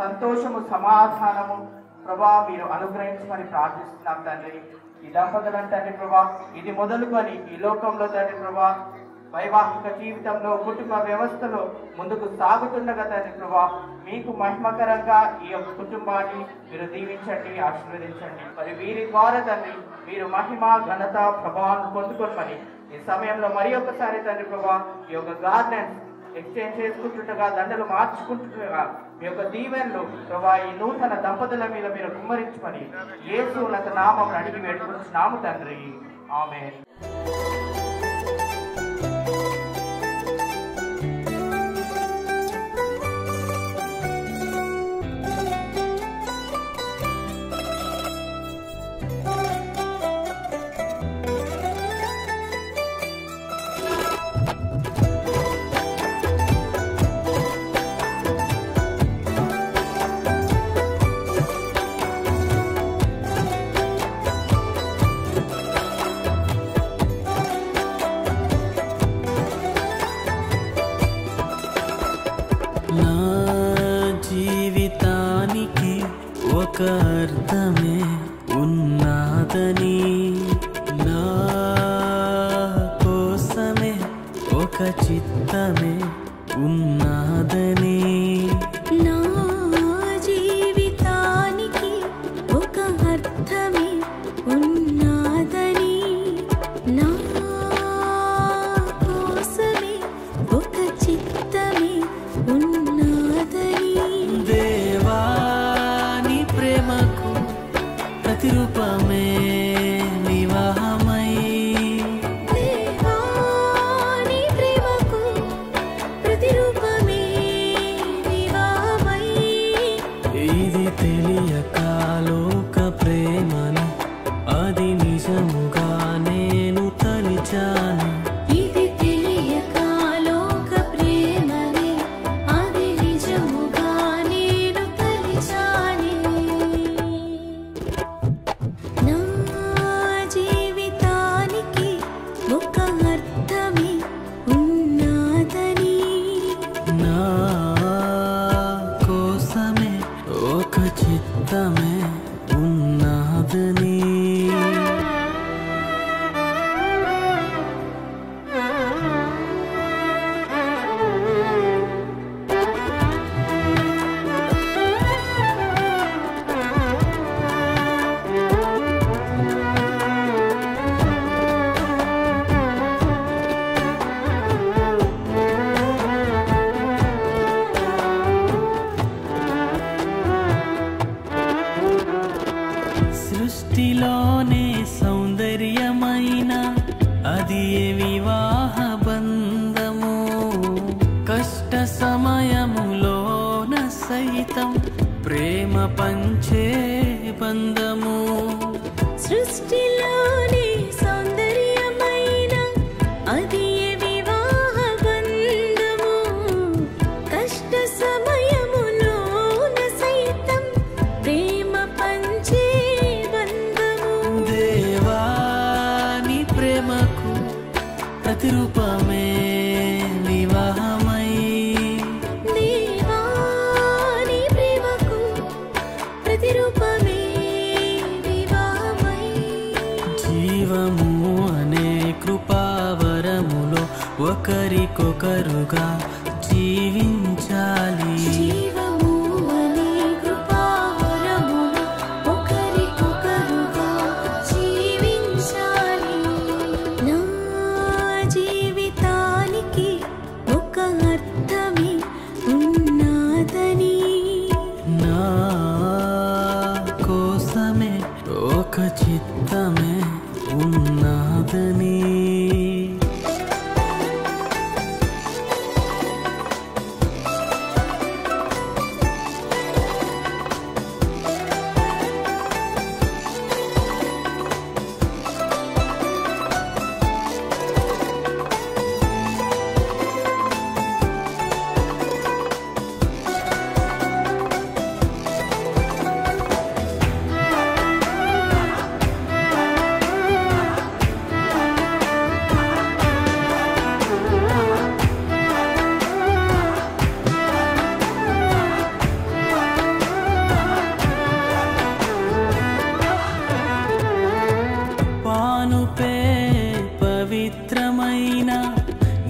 సంతోషము, సమాధానము ప్రభా మీరు అనుగ్రహించమని ప్రార్థిస్తున్నాం తండ్రి. ఈ దంపతులను తండ్రి ప్రభా, ఇది మొదలుకొని ఈ లోకంలో తండ్రి ప్రభా వైవాహిక జీవితంలో, కుటుంబ వ్యవస్థలో ముందుకు సాగుతుండగా తండ్రి ప్రభా, మీకు మహిమకరంగా ఈ యొక్క కుటుంబాన్ని మీరు దీవించండి, ఆశీర్వదించండి. మరి వీరి ద్వారా తండ్రి మీరు మహిమ, ఘనత, ప్రభావాన్ని పొందుకోమని ఈ సమయంలో మరి ఒకసారి తండ్రి ప్రభా ఈ యొక్క గార్డెన్స్ ఎక్స్చేంజ్ చేసుకుంటుండగా, దండలు మార్చుకుంటుండగా మీ యొక్క దీవెనలు ప్రభా ఈ నూతన దంపతుల మీద మీరు కుమ్మరించమని యేసు ఉన్నత నామం అడిగి వేడుకుంటున్నాము తండ్రి. ఆమేన్. అర్థమే ఉన్నదని, నా కోసమే ఒక చిత్తమే ఉన్నదని, నా జీవితానికి ఒక అర్థమే ఉన్నదని, నా కోసమే ఒక చిత్తమే ఉన్నదని, దేవా నీ ప్రేమకు ప్రతిరూపమే చిత్తమే ఉన్నాదని సృష్టిలోనే సౌందర్యమైన అది వివాహ బంధము కష్ట సమయములోన సైతం ప్రేమ పంచే బంధము సృష్టిలోనే సౌందర్యమైన అది వివాహ బంధము కష్ట సమయములోన సైతం ప్రేమ పంచే దేవాని ప్రేమకు ప్రతిరూపమే వివాహమై దేవాని ప్రేమకు ప్రతిరూపమే వివాహమై జీవము అనే కృపావరములో ఒకరికొకరుగా జీవించాలి జీవము అనే కృపావరములో ఒకరికొకరుగా జీవించాలి నా జీవితానికి ఒక అర్థమే ఉన్నదని నా కోసమే ఒక చిత్తమే ఉన్నదని పానుపే పవిత్రమైన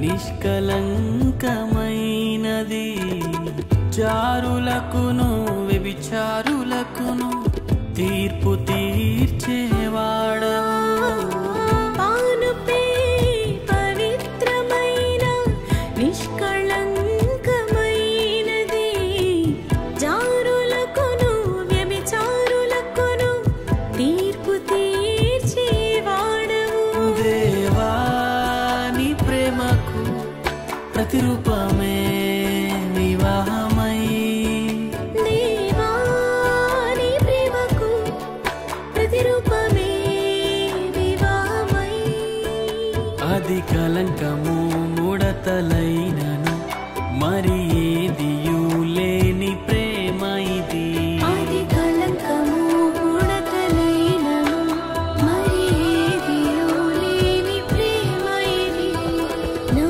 నిష్కలంకమైనది చారులకును వ్యభిచారులకును తీర్పు తీర్చేవాడవు పానుపే పవిత్రమైన నిష్కళంకమైనది జారులకును వ్యభిచారులకును తీర్పు తీర్చేవాడవు దేవాని ప్రేమకు ప్రతిరూపమే వివాహమై దేవాని ప్రేమకు ప్రతిరూపమే వివాహమై అది కలంకము ముడతలైనను మరి ఏదియు లేని ప్రేమ ఇది అది కలంకము ముడతలైనను మరి ఏదియు లేని ప్రేమ ఇది నా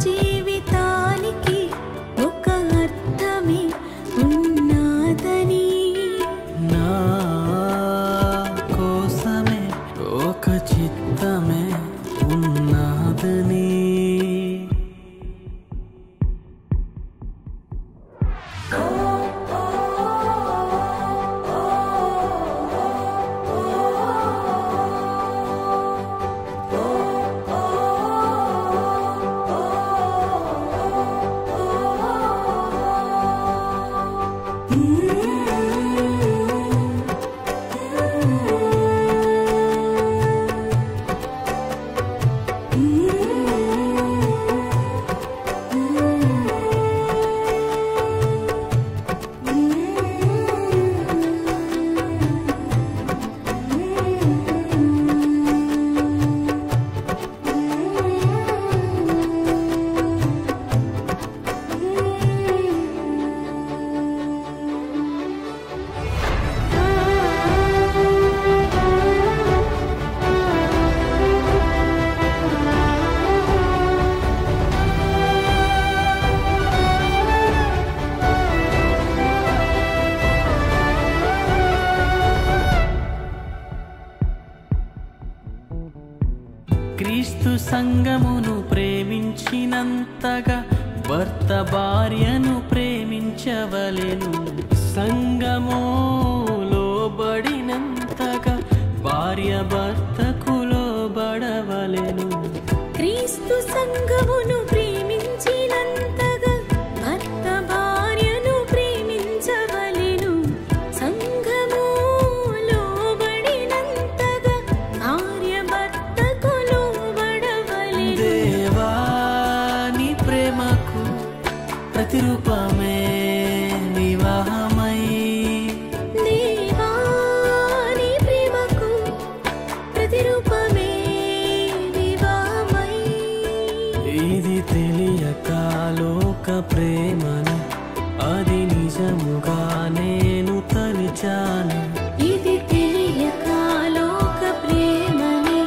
జీవితానికి ఒక అర్థమే ఉన్నదని నా కోసమే ఒక చిత్తమే ఉన్నదని సంగమును ప్రేమించినంతగా భర్త భార్యను ప్రేమించవలెను. సంగము లోబడినంతగా భార్య భర్తకు లోబడవలెను. క్రీస్తు సంఘమును ప్రేమించినంతగా భర్త భార్యను ప్రేమించవలెను. సంఘము లోబడినంతగా భార్య భర్తకు లోబడవలెను. దేవాని ప్రేమకు ప్రతిరూపమే వివాహమై, దేవాని ప్రేమకు ప్రతిరూపమే వివాహమై. ఇది తెలియక లోక ప్రేమను అది నిజముగా నేను తలిచాను. ఇది తెలియక లోక ప్రేమని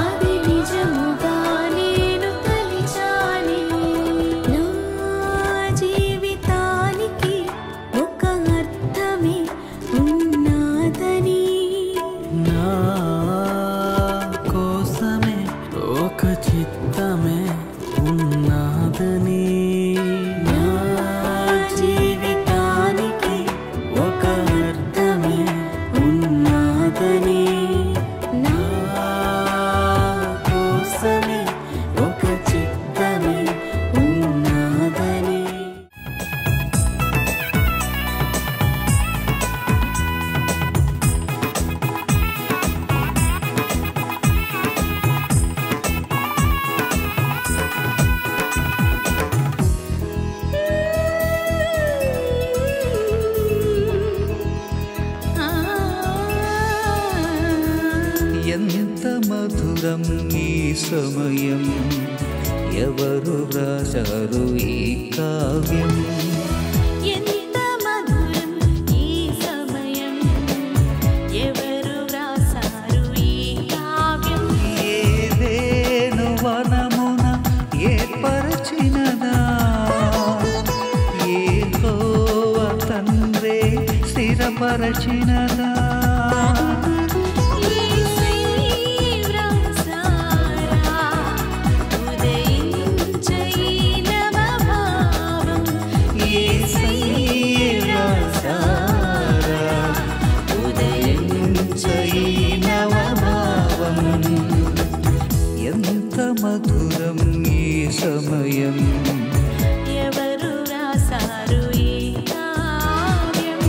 అది నిజముగా నేను తలిచాని. నా జీవితానికి ఒక అర్థమే ఉన్నదని, నా కోసమే ఒక చిత్తమే ఉన్నదని. నా జీవితానికి ఒక అర్థమే ఉన్నదని. నా కోసమే ఒక చిత్తమే ఉన్నదని. ఎంత మధురం ఈ సమయం, ఎవరు వ్రాసారు ఈ కావ్యం? ఎంత మధురం ఈ సమయం, ఎవరు వ్రాసారు ఈ కావ్యం? ఏదేను వనమున ఏర్పరచినదా, యెహోవా తండ్రే స్థిరపరచినదా? ఎంత మధురం ఈ సమయం, ఎవరు వ్రాసారు ఈ కావ్యం?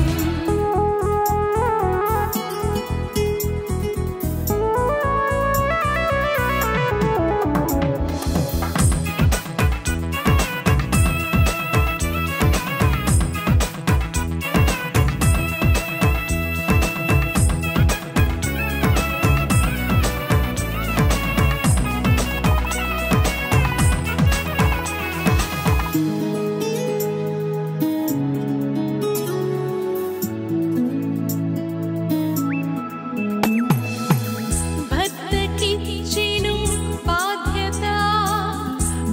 భర్తకిచ్చెను బాధ్యత,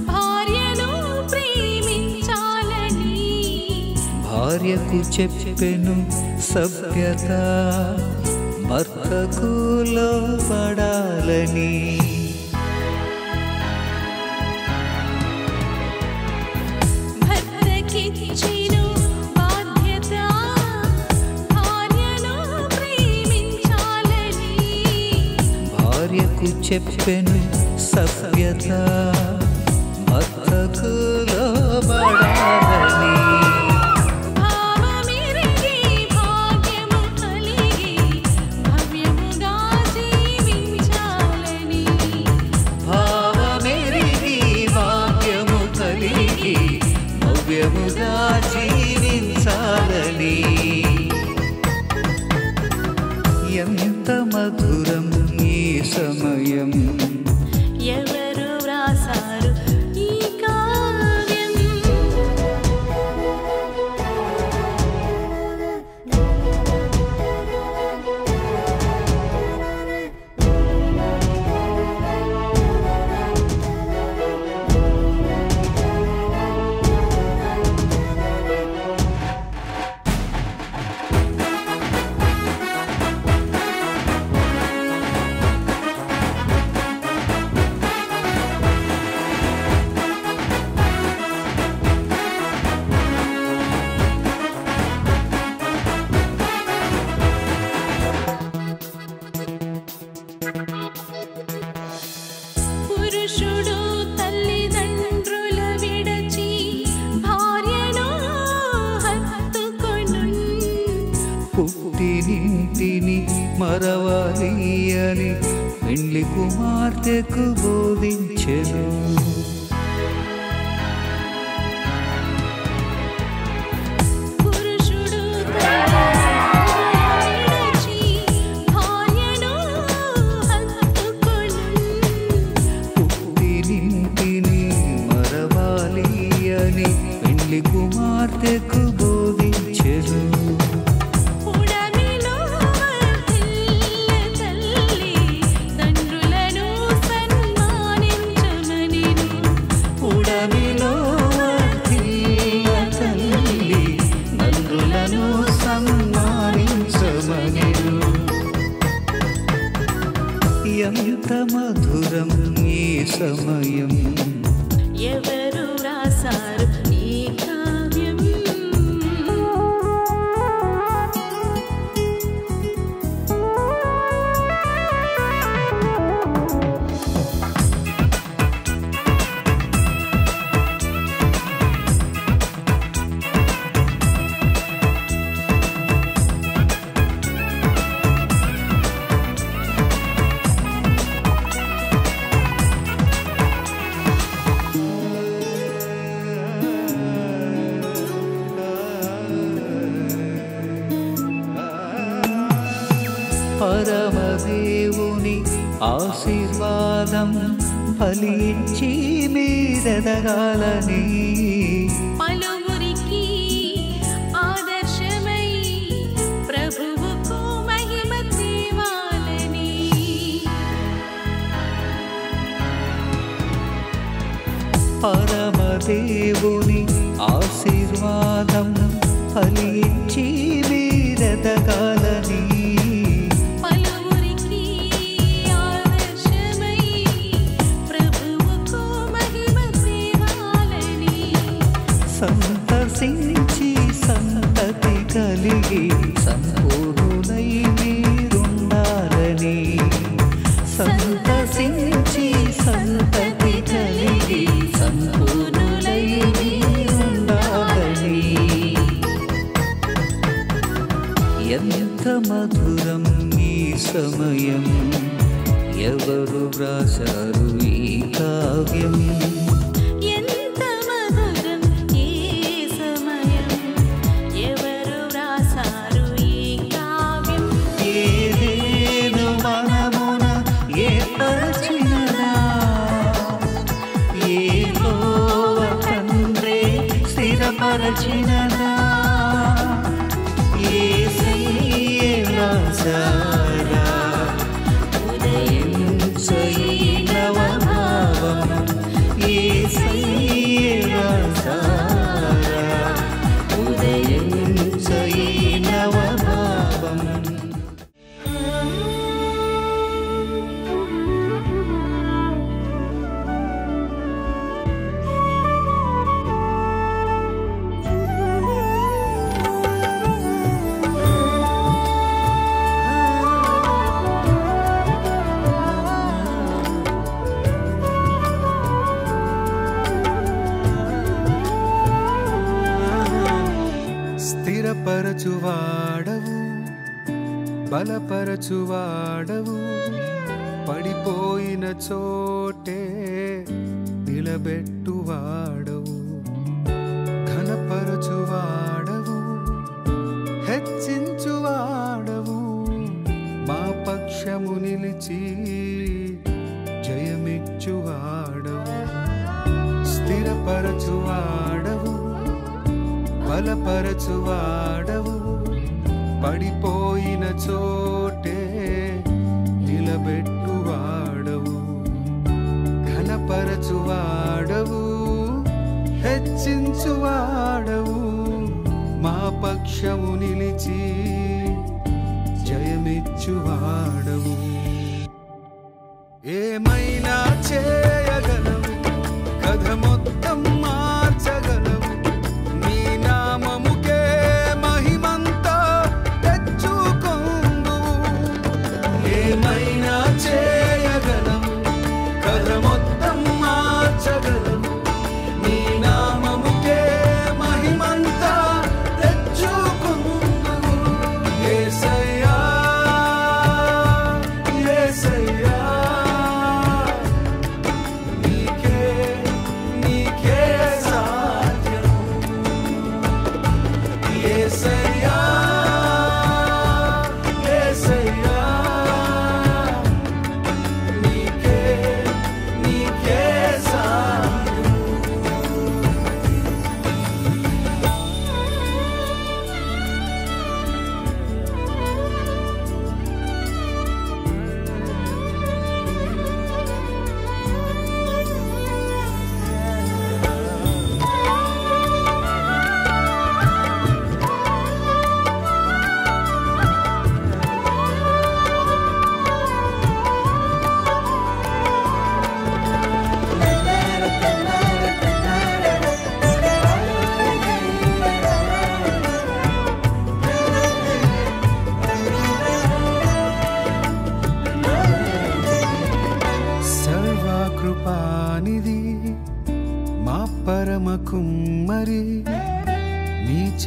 భార్యను ప్రేమించాలని. భార్యకు చెప్పెను సభ్యత, భర్తకు లోబడాలని. భర్తకిచ్చెను బాధ్యత, భార్యను ప్రేమించాలని. భార్యకు చెప్పెను సభ్యత, భర్తకు లోబడాలని. భావమెరిగి భాగ్యము కలిగి భవ్యముగా జీవించాలని. భావమెరిగి భాగ్యము కలిగి భవ్యముగా జీవించాలని. ఎంత మధురం ఈ సమయం, ఎవరు వ్రాసారు ఈ కావ్యం? పుట్టినింటిని మరవాలి అని పెండ్లి కుమార్తెకు బోధించెను. పుట్టినింటిని మరవాలి అని పెండ్లి కుమార్తెకు బోధించెను. ఎంత మధురం ఈ సమయం, ఎవరు రాసారు ఈ కావ్యం? పరమదేవుని ఆశీర్వాదం ఫలించి మీరెదగాలని పలువురికి ఆదర్శమై ప్రభువుకు మహిమ తేవాలని. పరమదేవుని ఆశీర్వాదం ఫలించి మీరెదగాలని సంతసించి సంతతి కలిగి సంపూర్ణులై మీరుండాలని. సంతసించి సంతతి కలిగి సంపూర్ణులై మీరుండాలని. ఎంత మధురం ఈ సమయం, ఎవరు వ్రాసారు ఈ కావ్యం? స్థిరపరచినదా యేసయ్యే రాసారా ఉదయించయి నవభావం. యేసయ్యే రాసారా ఉదయించయి నవభావం. స్థిరపరచువాడవు బలపరచువాడవు, పడిపోయిన చోటే నిలబెట్టువాడవు. ఘనపరచువాడవు హెచ్చించువాడవు, మా పక్షము నిలిచి జయమిచ్చువాడవు. స్థిరపరచువాడవు బలపరచువాడవు, పడిపోయిన చోటే నిలబెట్టువాడవు. ఘనపరచువాడవు హెచ్చించువాడవు, మా పక్షము నిలిచి జయమిచ్చువాడవు. ఏమైనా చేయగలవు, కథ మొత్తం మార్చగలవు. నీ నామముకే మహిమంతా తెచ్చుకొందువు. ఏమైనా చేయగలవు, కథ మొత్తం మార్చగలవు. నీ నామముకే మహిమంతా తెచ్చుకొందువు.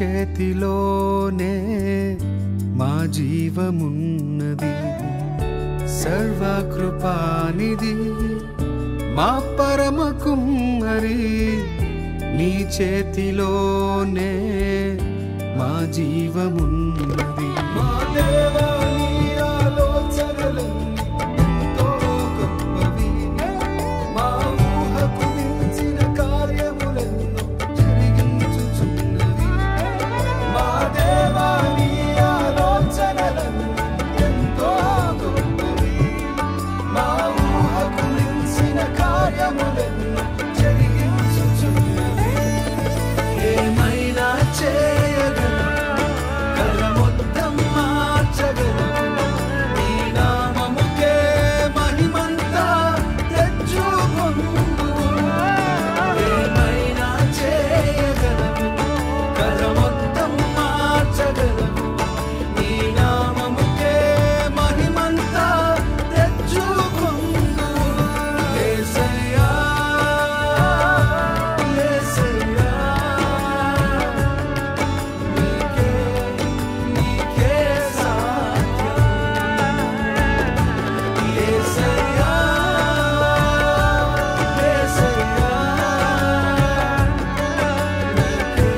చేతిలోనే మా జీవమున్నది. సర్వకృపానిధి మా పరమ కుమ్మరి, నీ చేతిలోనే మా జీవమున్నది. మా దేవా నీ ఆలోచనలన్నీ ఎంతో గొప్పవి, మా ఊహకు మించిన కార్యములెన్నో జరిగించుచున్నవి. మా దేవా నీ ఆలోచనలన్నీ ఎంతో గొప్పవి, మా ఊహకు మించిన కార్యములెన్నో జరిగించుచున్నవి. ఏమైనా చేయగలవు, కల మొత్తం మార్చగలవు, నీ నామముకే మహిమంతా తెచ్చుకొందువు. ఏమైనా చేయగలవు, కల మొత్తం మార్చగలవు, నీ నామముకే మహిమంతా తెచ్చుకొందువు. యేసయ్యా యేసయ్యా, నీకే సాధ్యం. యేసయ్యా యేసయ్యా, నీకే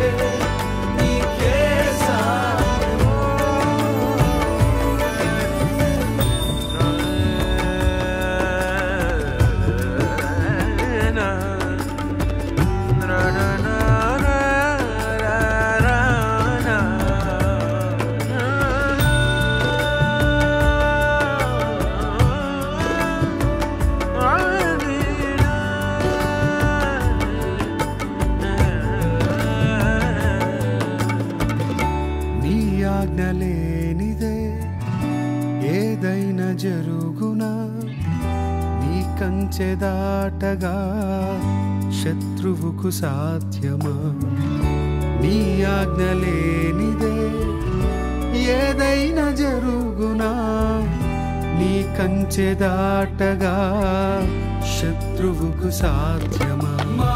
నీ ఆజ్ఞ లేనిదే ఏదైనా జరుగునా, నీ కంచె దాటగా శత్రువుకు సాధ్యమా. నీ ఆజ్ఞ లేనిదే ఏదైనా జరుగునా, నీ కంచె దాటగా శత్రువుకు సాధ్యమా. మా